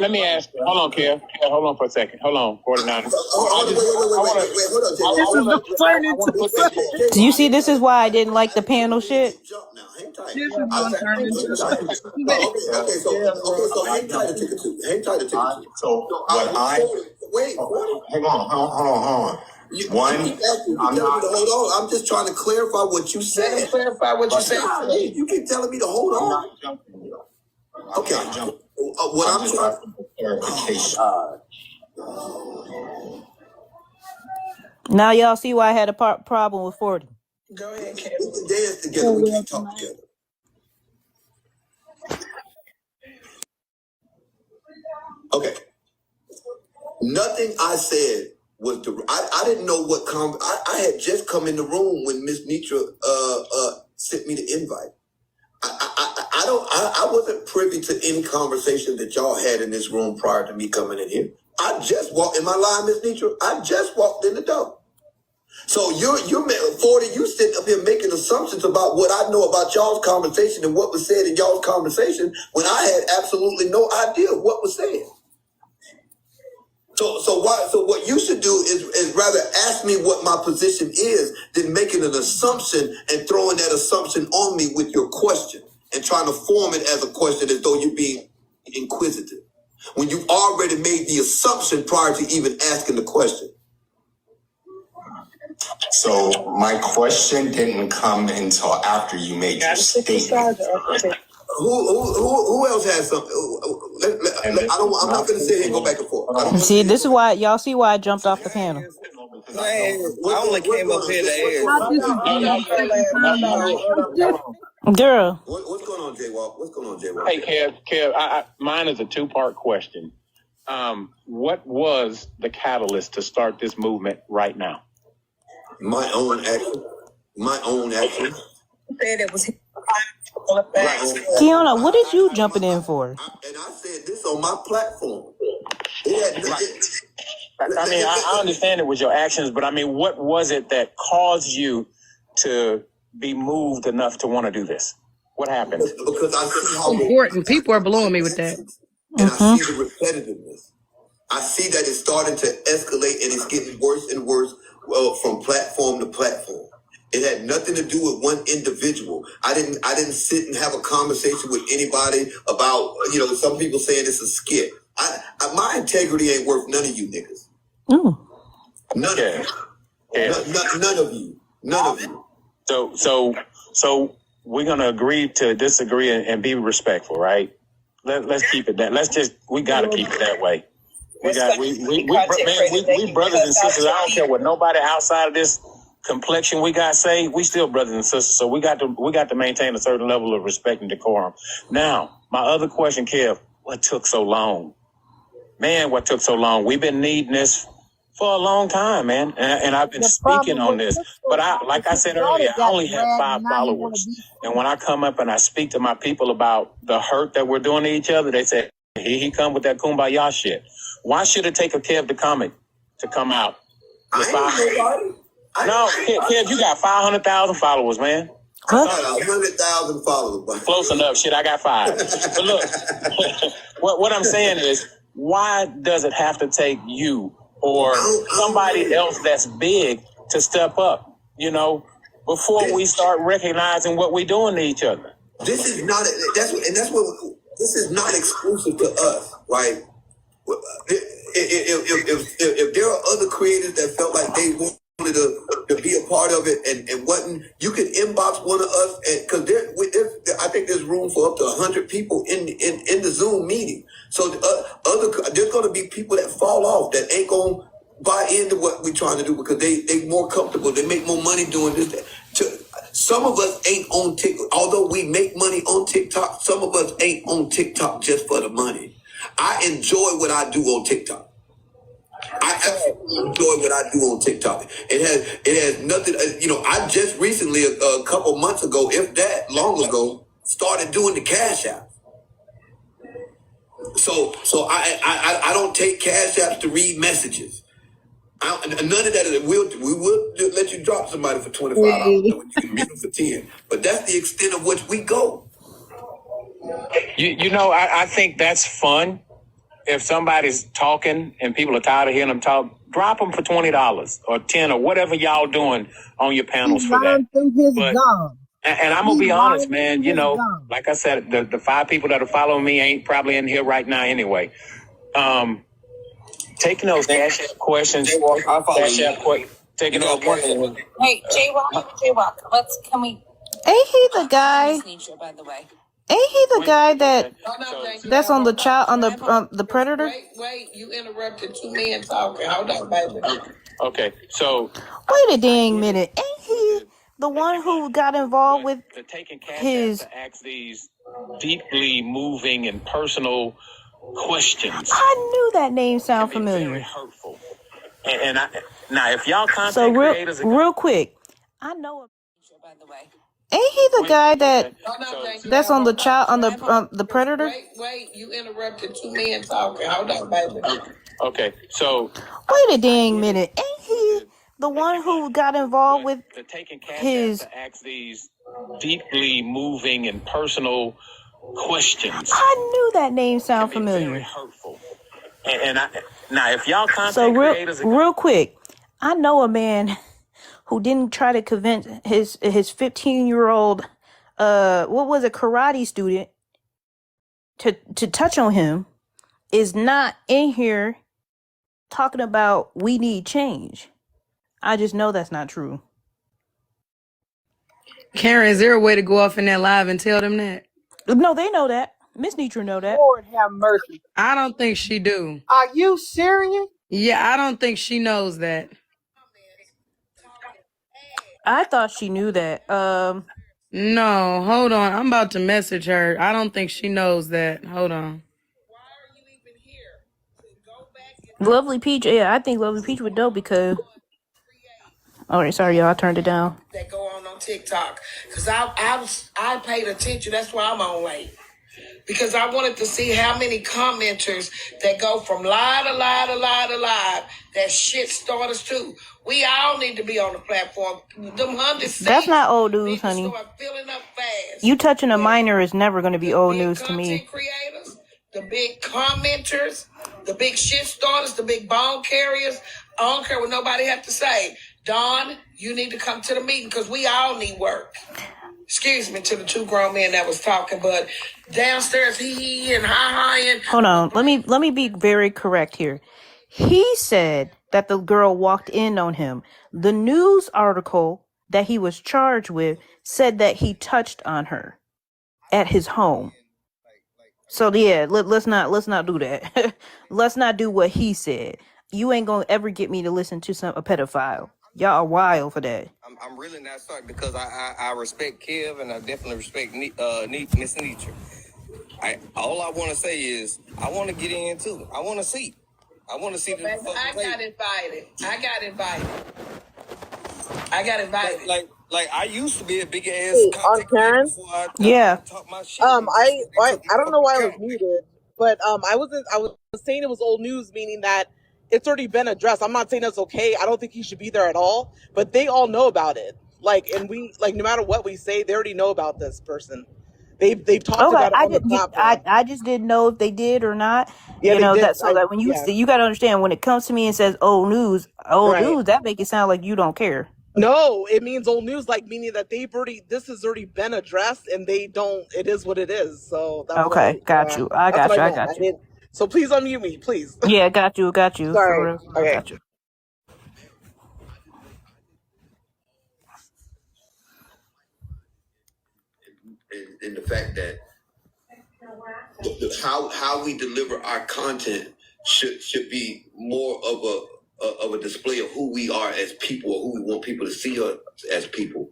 Let me ask. Hold on, Kev. Hold on for a second. Hold on, 49. Wait, hold on, Jay. Do you see this is why I didn't like the panel shit? Jump now. Hang tight. This is gonna turn into Okay, so hang tight to ticket two. Hang tight to ticket two. So what I Wait, hang on, hold on. One, I'm not. hold on. I'm just trying to clarify what you Let him said. clarify what you said. You keep telling me to hold I'm on. not jumping. Okay. I'm not jumping. What I'm just trying. asking for clarification. Now y'all see why I had a problem with 40. Go ahead, We Kevin. can dance together. We can't talk together. Okay. Nothing I said was I didn't know what I had just come in the room when Miss Nitra sent me the invite. I wasn't privy to any conversation that y'all had in this room prior to me coming in here. I just walked. Am I lying, Miss Nitra? I just walked in the door. So you're 40. You sitting up here making assumptions about what I know about y'all's conversation and what was said in y'all's conversation when I had absolutely no idea what was said. So what you should do is rather ask me what my position is than making an assumption and throwing that assumption on me with your question and trying to form it as a question as though you're being inquisitive when you already made the assumption prior to even asking the question. So my question didn't come until after you made your statement. Who else has something? I'm not going to sit here and go back and forth. I don't wanna See, sit this is here- why y'all see why I jumped off the panel. I only came up here to air. Girl, What's going on, J-Walk? What's going on, J-Walk? Hey, Kev. Mine is a two-part question. What was the catalyst to start this movement right now? My own action. Said it was Kiana, what is you jumping in for? And I said this on my platform. I understand it was your actions, but I mean, what was it that caused you to be moved enough to want to do this? What happened? Because I see how important. People are blowing me with that. and I see the repetitiveness. I see that it's starting to escalate and it's getting worse and worse from platform to platform. It had nothing to do with one individual. I didn't sit and have a conversation with anybody about, some people saying it's a skit. My integrity ain't worth none of you niggas. Ooh. None of you. None of you. None of you. So we're gonna agree to disagree and be respectful, right? Let's keep it that. We gotta keep it that way. We brothers and sisters. I don't care what nobody outside of this complexion we got say. We still brothers and sisters. So we got to maintain a certain level of respect and decorum. Now, my other question, Kev, what took so long? Man, what took so long? We've been needing this for a long time, man. And I've been speaking on this. But like I said earlier, I only have 5 followers. And when I come up and I speak to my people about the hurt that we're doing to each other, they say, he come with that kumbaya shit. Why should it take a Kev the Comic to come out? No, Kev, you got 500,000 followers, man. I got 100,000 followers. Close enough. Shit, I got 5. But look, what I'm saying is, why does it have to take you or somebody else that's big to step up, before we start recognizing what we're doing to each other? This is not, this is not exclusive to us, right? If there are other creators that felt like they wanted to be a part of it and wasn't, you can inbox one of us, because I think there's room for up to 100 people in the Zoom meeting. So there's going to be people that fall off that ain't going to buy into what we're trying to do because they more comfortable. They make more money doing this. Some of us ain't on TikTok. Although we make money on TikTok, some of us ain't on TikTok just for the money. I enjoy what I do on TikTok. I absolutely enjoy what I do on TikTok. It has nothing. I just recently, a couple months ago, if that long ago, started doing the Cash App. So I don't take Cash Apps to read messages. None of that. We will let you drop somebody for $25. You can meet them for 10. But that's the extent of which we go. I think that's fun. If somebody's talking and people are tired of hearing them talk, drop them for $20 or 10 or whatever y'all doing on your panels for that. And I'm gonna be honest, man. Like I said, the 5 people that are following me ain't probably in here right now anyway. Taking those Cash App questions, taking those questions. Hey, J-Rock, Ain't he the guy? by the way. Ain't he the guy No, that's on the child on the Predator? Wait, you interrupted 2 men talking. Hold on, baby. Okay, so Wait a dang minute. Ain't he the one who got involved with taking Cash his? App to ask these deeply moving and personal questions. I knew that name sound Can be very familiar. hurtful. Now, if y'all content So creators, real quick, I know. By the way. Ain't he the guy No, that's on the child on the Predator? Wait, you interrupted 2 men talking. Hold on, baby. okay, so Wait a dang minute. Ain't he the one who got involved with taking Cash his? App to ask these deeply moving and personal questions. I knew that name sound Can be very familiar. hurtful. Now, if y'all content So creators, real quick, I know a man who didn't try to convince his 15-year-old what was a karate student to touch on him is not in here talking about we need change. I just know that's not true. Karen, is there a way to go off in that live and tell them that? No, they know that. Miss Nitra know that. Lord have mercy. I don't think she do. Are you serious? Yeah, I don't think she knows that. I thought she knew that. No, hold on. I'm about to message her. I don't think she knows that. Hold on. Lovely Peach. Yeah, I think Lovely Peach would know because. All right, sorry, y'all. I turned it down. That go on TikTok. Because I paid attention. That's why I'm on late. Because I wanted to see how many commenters that go from lie to lie to lie to lie that shit starters too. We all need to be on the platform. Them That's not old news, honey. start filling up fast. You touching a minor is never going to be old news to me. Content creators, the big commenters, the big shit starters, the big bone carriers. I don't care what nobody have to say. Dawn, you need to come to the meeting because we all need work. Excuse me to the 2 grown men that was talking, but downstairs he and hi and Hold on. Let me be very correct here. He said that the girl walked in on him. The news article that he was charged with said that he touched on her at his home. So yeah, let's not do that. Let's not do what he said. You ain't gonna ever get me to listen to a pedophile. Y'all are wild for that. I'm really not sorry because I respect Kev and I definitely respect Miss Nitra. All I want to say is I want to get in too. I want to see. I want to see the. I got invited. Like I used to be a big ass Hey, on Karen. before I Yeah. talk my shit. I don't know why I was muted, but I was saying it was old news, meaning that it's already been addressed. I'm not saying that's okay. I don't think he should be there at all, but they all know about it. And we no matter what we say, they already know about this person. They've talked about it on the platform. I just didn't know if they did or not. Yeah, they did. That so that when you got to understand when it comes to me and says old news, that make it sound like you don't care. No, it means old news, meaning that this has already been addressed, and they don't. It is what it is. So that's Okay, got you. I got you. So please unmute me, please. Yeah, got you. Sorry. Okay. Got you. in the fact that how we deliver our content should be more of a display of who we are as people, or who we want people to see us as people.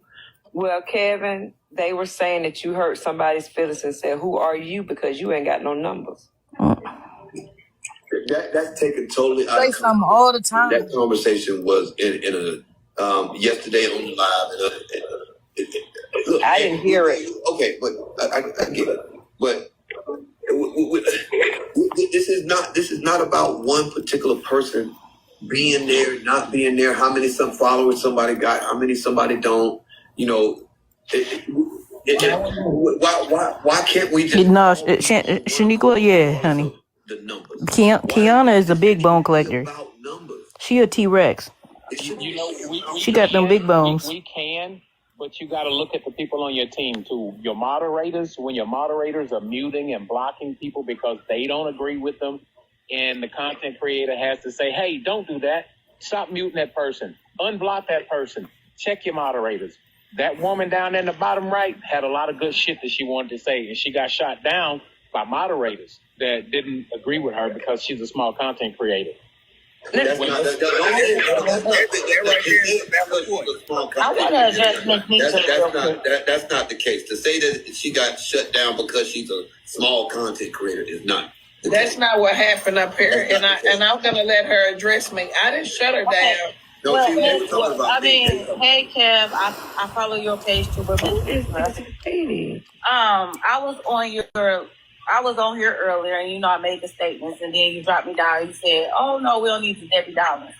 Well, Kevin, they were saying that you hurt somebody's feelings and said, "Who are you?" Because you ain't got no numbers. That's taken totally out Say of something all the time. That conversation was in a yesterday on the live. Look, I didn't hear it. Okay, but I get it. But this is not about one particular person being there, not being there. How many some followers somebody got? How many somebody don't? You know, why can't we just? No, Shaniqua, yeah, honey. The numbers. Kiana is a big bone collector. About numbers. She a T-Rex. You know, She got them big bones. We can, but you got to look at the people on your team too. Your moderators, when your moderators are muting and blocking people because they don't agree with them, and the content creator has to say, "Hey, don't do that. Stop muting that person. Unblock that person. Check your moderators." That woman down there in the bottom right had a lot of good shit that she wanted to say, and she got shot down by moderators that didn't agree with her because she's a small content creator. That's not the case. To say that she got shut down because she's a small content creator is not. That's not what happened up here, and I'm gonna let her address me. I didn't shut her down. No, Well, she was talking about I mean, hey Kev, I follow your page too, but I was on here earlier, and you know I made the statements, and then you dropped me down. You said, "Oh no, we don't need the Debbie Downers,"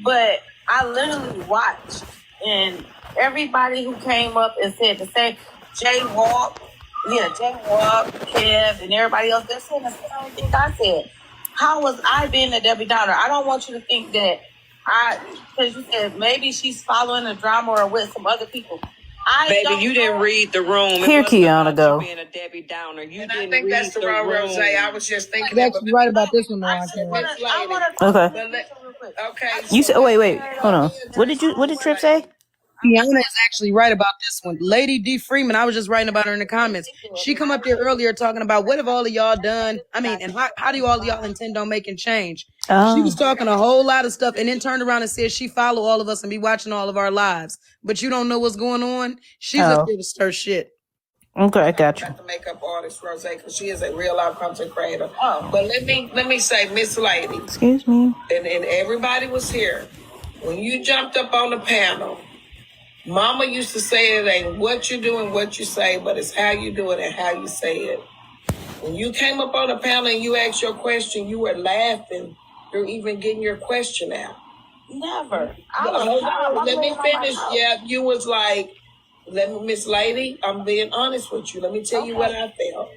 but I literally watched, and everybody who came up and said the same, Jaywalk, Kev, and everybody else, they're saying the same thing I said. How was I being a Debbie Downer? I don't want you to think that because you said maybe she's following the drama or with some other people. Baby, you didn't read the room. Here Kiana go. Being a Debbie Downer. You And didn't I think read that's the wrong Rose. I was just thinking That's right about this one, though. I want to Okay. real quick. Okay. You said, wait, hold on. What did Trip say? Kiana is actually right about this one. Lady D. Freeman, I was just writing about her in the comments. She come up there earlier talking about what have all of y'all done? I mean, and how do all of y'all intend on making change? Oh. She was talking a whole lot of stuff and then turned around and said she follow all of us and be watching all of our lives. But you don't know what's going on? She's up there to stir shit. Okay, I got you. The makeup artist Rose, because she is a real life content creator. But let me say, Miss Lady, Excuse me. and everybody was here when you jumped up on the panel. Mama used to say it ain't what you do and what you say, but it's how you do it and how you say it. When you came up on the panel and you asked your question, you were laughing through even getting your question out. Never. Hold on, let me finish. Yeah, you was like, Miss Lady, I'm being honest with you. Let me tell you what I felt.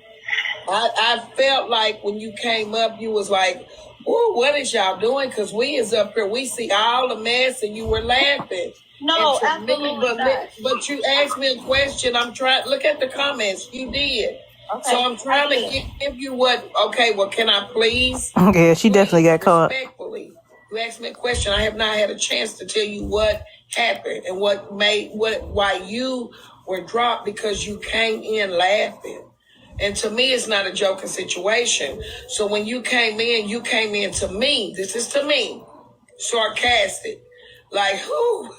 I felt like when you came up, you was like, "Ooh, what is y'all doing?" Because we is up here, we see all the mess, and you were laughing. No, And to me, absolutely not. but you asked me a question. I'm trying. Look at the comments. You did. Okay. So I'm trying to give you what. Okay. Well, can I please? Yeah, she definitely got caught. Respectfully, you asked me a question. I have not had a chance to tell you what happened and why you were dropped, because you came in laughing. And to me, it's not a joking situation. So when you came in to me. This is to me, sarcastic. Like, who?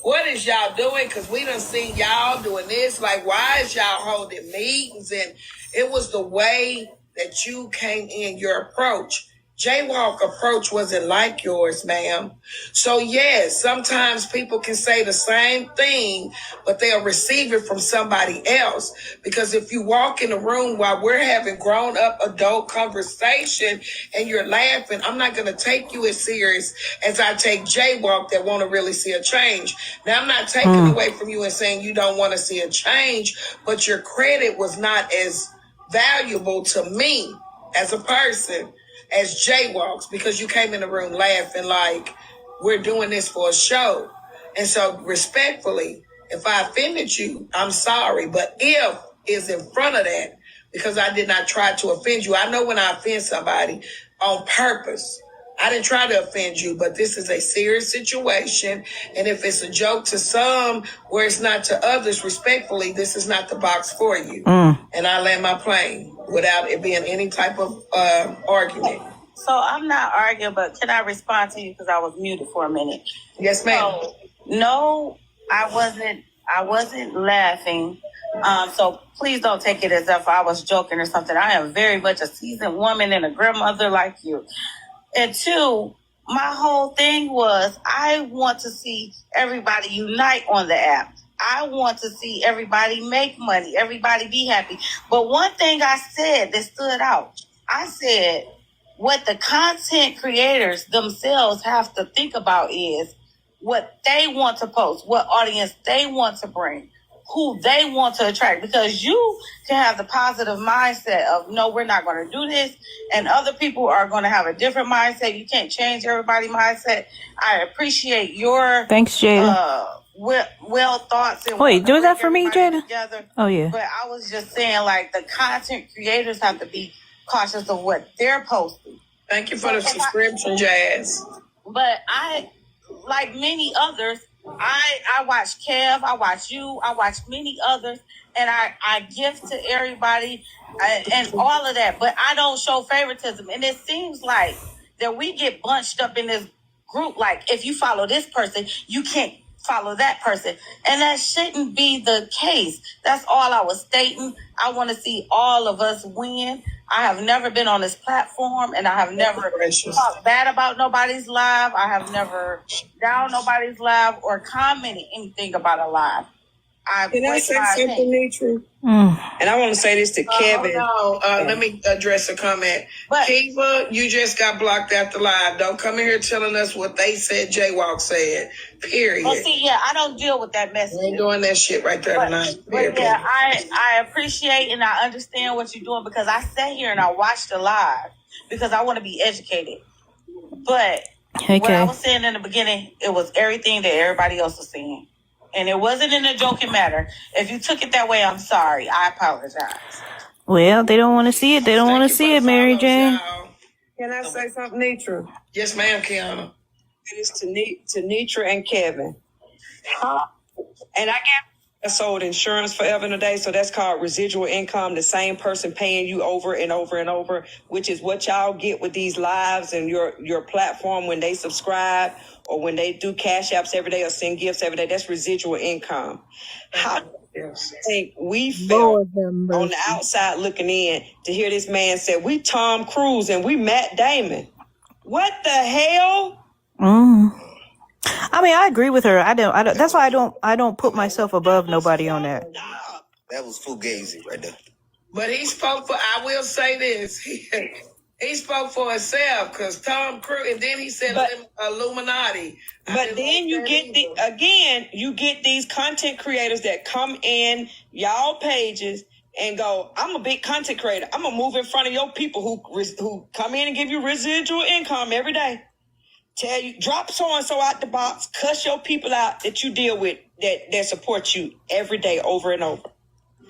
What is y'all doing? Because we done seen y'all doing this. Like, why is y'all holding meetings? And it was the way that you came in, your approach. Jaywalk approach wasn't like yours, ma'am. So yes, sometimes people can say the same thing, but they'll receive it from somebody else. Because if you walk in a room while we're having grown up adult conversation and you're laughing, I'm not going to take you as serious as I take Jaywalk that want to really see a change. Now, I'm not taking away from you and saying you don't want to see a change, but your credit was not as valuable to me as a person as Jaywalks, because you came in the room laughing like we're doing this for a show. And so respectfully, if I offended you, I'm sorry. But if is in front of that, because I did not try to offend you. I know when I offend somebody on purpose. I didn't try to offend you, but this is a serious situation. And if it's a joke to some where it's not to others, respectfully, this is not the box for you. And I land my plane without it being any type of argument. So I'm not arguing, but can I respond to you because I was muted for a minute? Yes, ma'am. So, no, I wasn't laughing. So please don't take it as if I was joking or something. I am very much a seasoned woman and a grandmother like you. And two, my whole thing was I want to see everybody unite on the app. I want to see everybody make money, everybody be happy. But one thing I said that stood out, I said what the content creators themselves have to think about is what they want to post, what audience they want to bring, who they want to attract. Because you can have the positive mindset of, no, we're not going to do this. And other people are going to have a different mindset. You can't change everybody's mindset. I appreciate your Thanks, Jada. well thoughts. And Wait, do that for me, Jada? Together. Oh, yeah. But I was just saying, like, the content creators have to be cautious of what they're posting. Thank you for the subscription, Jazz. But I, like many others, I watch Kev, I watch you, I watch many others, and I give to everybody and all of that. But I don't show favoritism. And it seems like that we get bunched up in this group. Like, if you follow this person, you can't follow that person. And that shouldn't be the case. That's all I was stating. I want to see all of us win. I have never been on this platform, and I have never talked bad about nobody's live. I have never down nobody's live or commented anything about a live. Can I say something, Nitra? And I want to say this to Kevin. Let me address a comment. But Kiva, you just got blocked at the live. Don't come in here telling us what they said Jaywalk said. Period. Well, see, yeah, I don't deal with that message. We ain't doing that shit right there tonight. But yeah, I appreciate and I understand what you're doing because I sat here and I watched the live because I want to be educated. But what I was saying in the beginning, it was everything that everybody else was saying. And it wasn't in a joking matter. If you took it that way, I'm sorry. I apologize. Well, they don't want to see it. They don't want to see it, Mary Jane. Can I say something, Nitra? Yes, ma'am, Kiana. It is to Nitra and Kevin. And I sold insurance forever and a day, so that's called residual income. The same person paying you over and over and over, which is what y'all get with these lives and your platform when they subscribe or when they do cash apps every day or send gifts every day. That's residual income. How do you think we felt on the outside looking in to hear this man say, we Tom Cruise and we Matt Damon? What the hell? I mean, I agree with her. I don't. That's why I don't put myself above nobody on that. That was fugazi right there. But he spoke for, I will say this, he spoke for himself because Tom Cruise, and then he said Illuminati. But then you get these content creators that come in y'all pages and go, I'm a big content creator. I'm going to move in front of your people who come in and give you residual income every day. Tell you, drop so-and-so out the box, cuss your people out that you deal with, that support you every day over and over.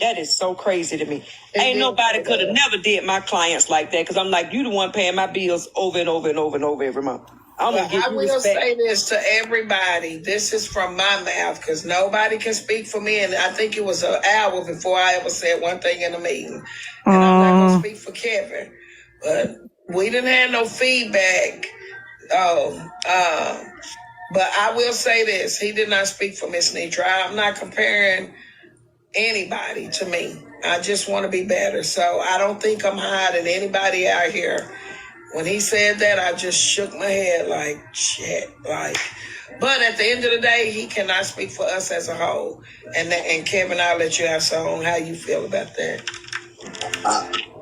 That is so crazy to me. Ain't nobody could have never did my clients like that because I'm like, you the one paying my bills over and over and over and over every month. I will say this to everybody. This is from my mouth because nobody can speak for me. And I think it was an hour before I ever said one thing in a meeting. And I'm not going to speak for Kevin. But we didn't have no feedback. But I will say this. He did not speak for Miss Nitra. I'm not comparing anybody to me. I just want to be better. So I don't think I'm hiding anybody out here. When he said that, I just shook my head like, shit. But at the end of the day, he cannot speak for us as a whole. And Kevin, I'll let you have some how you feel about that.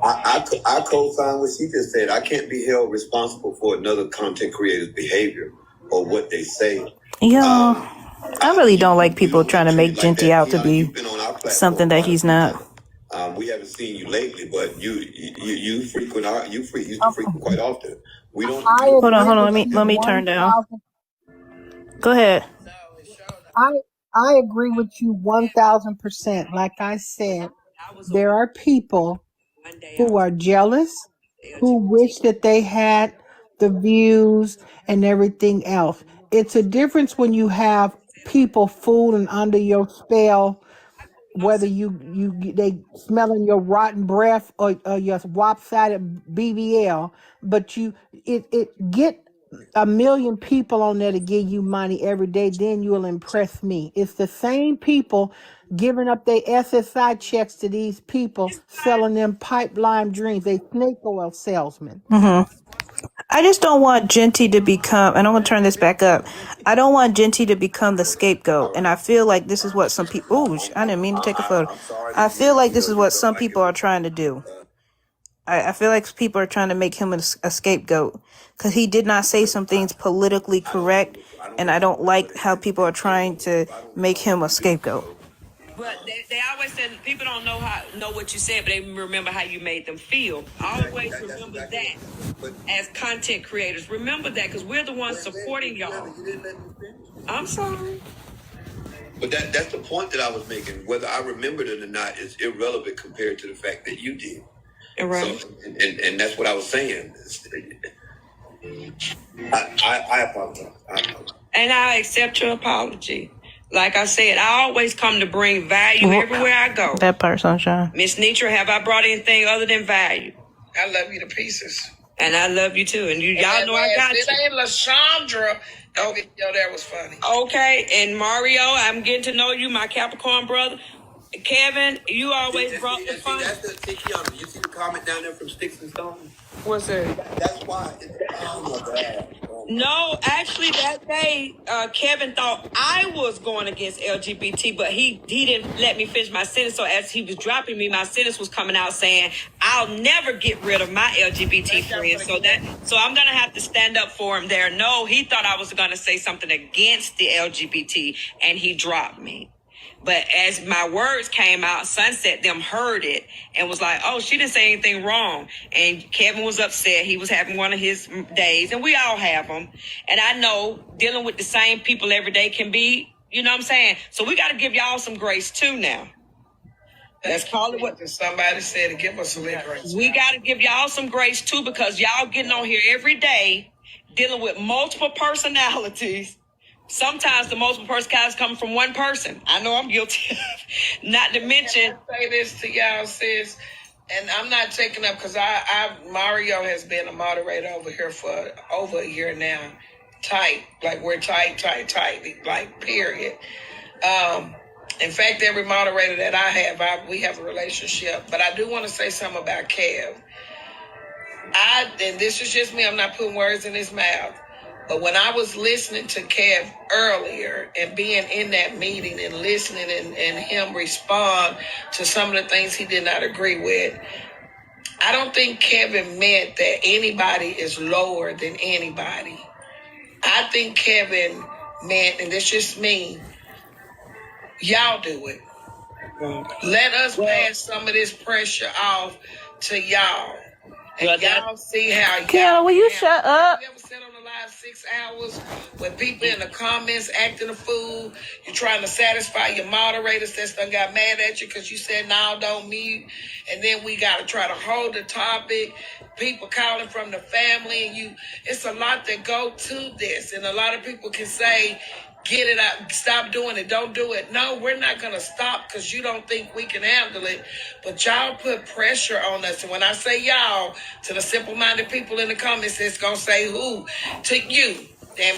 I co-sign what she just said. I can't be held responsible for another content creator's behavior or what they say. Yeah. I really don't like people trying to make Genty out to be something that he's not. We haven't seen you lately, but you frequent you used to frequent quite often. We don't. Hold on. Let me turn down. Go ahead. I agree with you 1,000%. Like I said, there are people who are jealous, who wish that they had the views and everything else. It's a difference when you have people fooling under your spell, whether they smelling your rotten breath or your lopsided BBL, but it get a million people on there to give you money every day, then you'll impress me. It's the same people giving up their SSI checks to these people selling them pipeline dreams. They snake oil salesmen. I just don't want Genty to become, and I'm going to turn this back up. I don't want Genty to become the scapegoat. And I feel like this is what some people, ooh, I didn't mean to take a photo. I feel like this is what some people are trying to do. I feel like people are trying to make him a scapegoat because he did not say some things politically correct. And I don't like how people are trying to make him a scapegoat. But they always said people don't know what you said, but they remember how you made them feel. Always remember that as content creators. Remember that because we're the ones supporting y'all. I'm sorry. But that's the point that I was making. Whether I remembered it or not is irrelevant compared to the fact that you did. Right. So, and that's what I was saying. I apologize. And I accept your apology. Like I said, I always come to bring value everywhere I go. That part, Sunshine. Miss Nitra, have I brought anything other than value? I love you to pieces. And I love you too. And y'all know I got you. It ain't LaShondra. That video there was funny. Okay, and Mario, I'm getting to know you, my Capricorn brother. Kevin, you always brought the fun. That's the Tikiana. You see the comment down there from Sticks and Stones? What's that? That's why. Oh my God. No, actually, that day, Kevin thought I was going against LGBT, but he didn't let me finish my sentence. So as he was dropping me, my sentence was coming out saying, "I'll never get rid of my LGBT friends." So I'm gonna have to stand up for him there. No, he thought I was gonna say something against the LGBT, and he dropped me. But as my words came out, Sunset them heard it and was like, "Oh, she didn't say anything wrong." And Kevin was upset. He was having one of his days, and we all have them. And I know dealing with the same people every day can be, you know what I'm saying? So we got to give y'all some grace too now. Let's call it what somebody said, to give us some grace. We got to give y'all some grace too, because y'all getting on here every day dealing with multiple personalities. Sometimes the multiple personalities come from one person. I know I'm guilty of. Not to mention. I say this to y'all, sis, and I'm not taking up because Mario has been a moderator over here for over a year now. Tight, like we're tight, like period. In fact, every moderator that I have, we have a relationship. But I do want to say something about Kev. And this is just me. I'm not putting words in his mouth. But when I was listening to Kev earlier and being in that meeting and listening and him respond to some of the things he did not agree with, I don't think Kevin meant that anybody is lower than anybody. I think Kevin meant, and this just me, y'all do it. Let us pass some of this pressure off to y'all. And y'all see how y'all... Kiana, will you shut up? You ever sit on the live 6 hours when people in the comments acting a fool? You're trying to satisfy your moderators that done got mad at you because you said, "No, don't mute." And then we got to try to hold the topic. People calling from the family. And it's a lot that go to this. And a lot of people can say, "Get it out, stop doing it, don't do it." No, we're not going to stop because you don't think we can handle it. But y'all put pressure on us. And when I say y'all, to the simple-minded people in the comments, it's going to say who? To you. Damn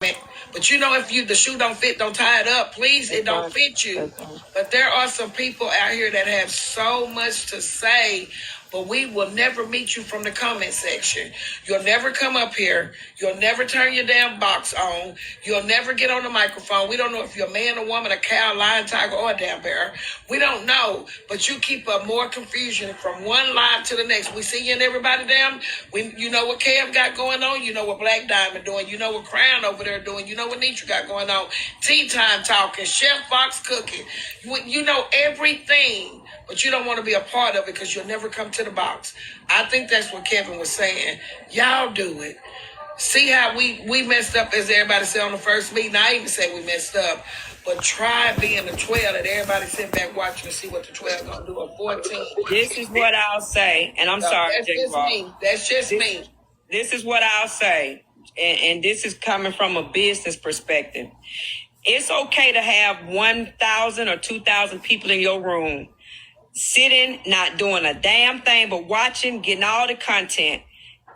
it. But you know, if the shoe don't fit, don't tie it up. Please, it don't fit you. But there are some people out here that have so much to say, but we will never meet you from the comment section. You'll never come up here. You'll never turn your damn box on. You'll never get on the microphone. We don't know if you're a man, a woman, a cow, lion, tiger, or a damn bear. We don't know. But you keep up more confusion from one live to the next. We see you and everybody damn. You know what Kev got going on. You know what Black Diamond doing. You know what Crown over there doing. You know what Nitra got going on. Tea Time talking. Chef Fox cooking. You know everything. But you don't want to be a part of it because you'll never come to the box. I think that's what Kevin was saying. Y'all do it. See how we messed up, as everybody said on the first meeting. I even said we messed up. But try being the 12 that everybody sit back watching and see what the 12 going to do at 14. This is what I'll say. And I'm sorry, That's just me. That's just me. this is what I'll say, and this is coming from a business perspective. It's okay to have 1,000 or 2,000 people in your room sitting, not doing a damn thing, but watching, getting all the content.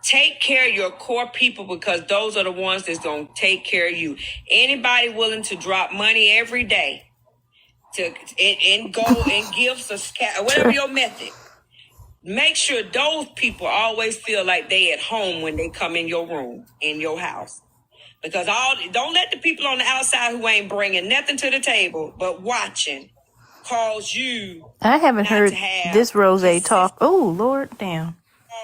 Take care of your core people because those are the ones that's going to take care of you. Anybody willing to drop money every day and go and give whatever your method, make sure those people always feel like they at home when they come in your room, in your house. Because don't let the people on the outside who ain't bringing nothing to the table but watching cause you. I haven't not heard to have this Rose talk. Oh, Lord, damn.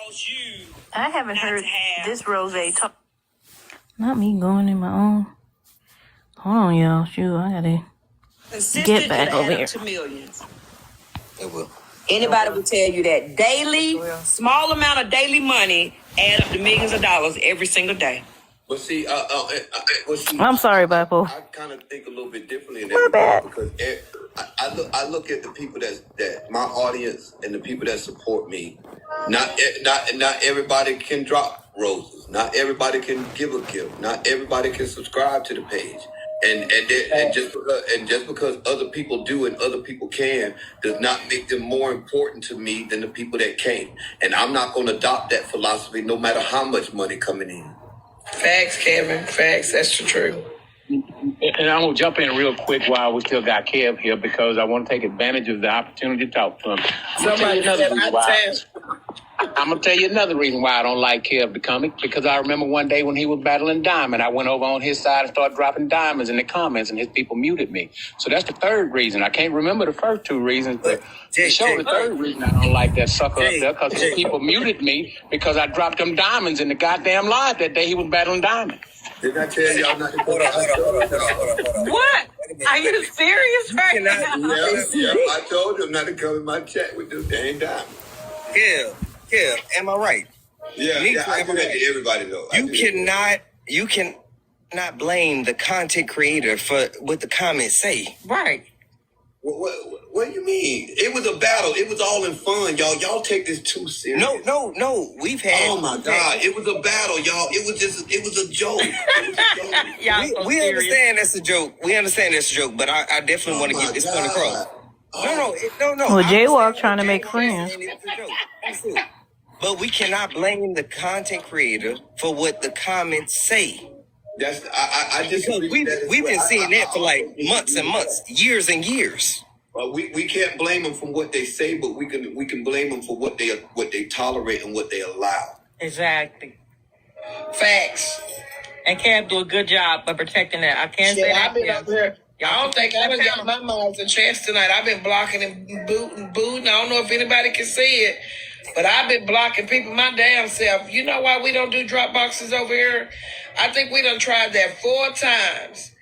Cause you. I haven't not heard to have this Rose talk. Not me going in my own. Hold on, y'all. Shoot, I gotta get back over here. To millions. It will. Anybody will tell you that daily, small amount of daily money add up to millions of dollars every single day. But see, I'm sorry, Bible. I kind of think a little bit differently in My that bad. because I look at the people that my audience and the people that support me. Not everybody can drop roses. Not everybody can give a gift. Not everybody can subscribe to the page. And just because other people do and other people can does not make them more important to me than the people that can't. And I'm not going to adopt that philosophy no matter how much money coming in. Facts, Kevin. Facts. That's the truth. And I'm going to jump in real quick while we still got Kev here because I want to take advantage of the opportunity to talk to him. Somebody said I'm going to tell you another reason why I don't like Kev becoming, because I remember one day when he was battling Diamond, I went over on his side and started dropping diamonds in the comments and his people muted me. So that's the third reason. I can't remember the first two reasons, but to show the third reason I don't like that sucker up there, because his people muted me because I dropped them diamonds in the goddamn live that day he was battling Diamond. Didn't I tell y'all not to Hold on. What? Are you serious right now? I told them not to come in my chat with them dang diamonds. Kev, am I right? Yeah, I do that to everybody though. You cannot blame the content creator for what the comments say. Right. What do you mean? It was a battle. It was all in fun, y'all. Y'all take this too serious. No. We've had. Oh my God! It was a battle, y'all. It was a joke. We understand that's a joke. But I definitely want to get this point across. No. Well, Jaywalk trying to make friends. But we cannot blame the content creator for what the comments say. That's I just because we've been seeing that for like months and months, years and years. We can't blame them for what they say, but we can blame them for what they tolerate and what they allow. Exactly. Facts. And Cam do a good job of protecting that. I can't say that. I've been up here. I don't think I done got my mouth a chance tonight. I've been blocking and booting. I don't know if anybody can see it, but I've been blocking people my damn self. You know why we don't do drop boxes over here? I think we done tried that 4 times.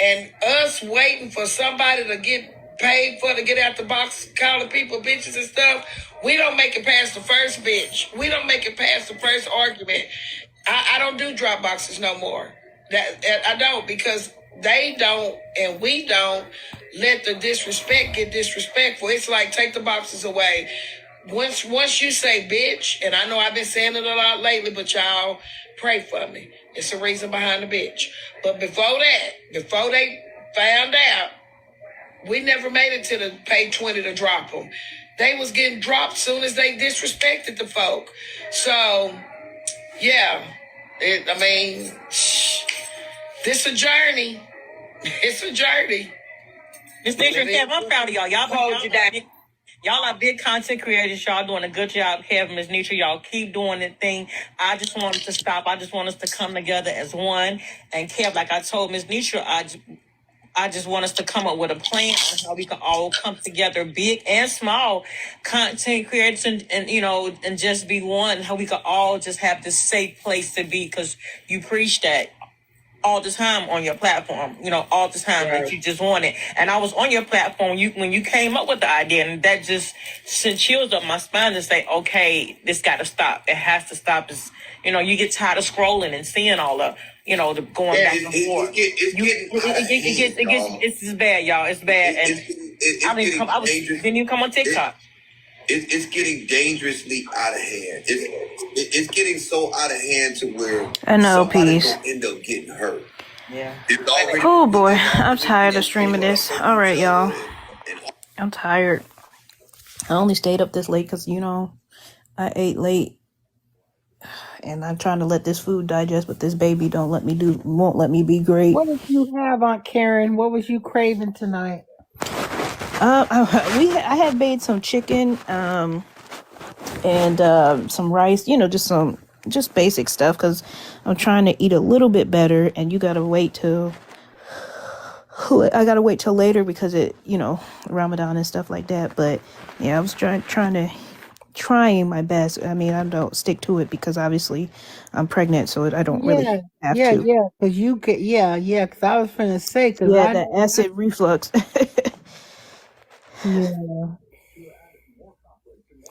And us waiting for somebody to get paid for to get out the box, calling people bitches and stuff, we don't make it past the first bitch. We don't make it past the first argument. I don't do drop boxes no more. I don't, because they don't and we don't let the disrespect get disrespectful. It's like, take the boxes away. Once you say bitch, and I know I've been saying it a lot lately, but y'all pray for me. It's the reason behind the bitch. But before they found out, we never made it to the pay 20 to drop them. They was getting dropped soon as they disrespected the folk. So, yeah, this a journey. It's a journey. Miss Deidre and Kev, I'm proud of y'all. Y'all are big content creators. Y'all doing a good job. Kev, Miss Nitra, y'all keep doing the thing. I just want us to stop. I just want us to come together as one. And Kev, like I told Miss Nitra, I just want us to come up with a plan on how we can all come together, big and small content creators, and just be one. How we can all just have this safe place to be, because you preach that all the time on your platform, all the time, right, that you just want it. And I was on your platform when you came up with the idea, and that just sent chills up my spine to say, okay, this got to stop. It has to stop. It's, you get tired of scrolling and seeing all the, the going back and forth. It's bad, y'all. It's bad. And didn't you come on TikTok? it's getting dangerously out of hand. It's getting so out of hand to where I know, somebody's peace. gonna end up getting hurt. Yeah. It's already Oh boy, it's I'm already tired of been streaming people this. hurting All right, each other y'all. and I'm tired. I only stayed up this late because, you know, I ate late and I'm trying to let this food digest, but this baby won't let me be great. What did you have, Aunt Karen? What was you craving tonight? I had made some chicken, and some rice, you know, just basic stuff because I'm trying to eat a little bit better, and I gotta wait till later because it, you know, Ramadan and stuff like that. But yeah, I was trying my best. I mean, I don't stick to it because obviously I'm pregnant, so I don't really have to. Yeah. Because you get, because I was finna say, because Yeah, that acid reflux. yeah.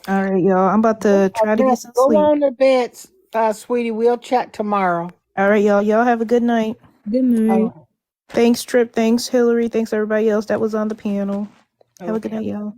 All right, y'all. I'm about to try to get some Go sleep. on to bed, sweetie. We'll chat tomorrow. All right, y'all. Y'all have a good night. Good night. Thanks, Trip. Thanks, Hillary. Thanks, everybody else that was on the panel. Have a good Okay. night, y'all.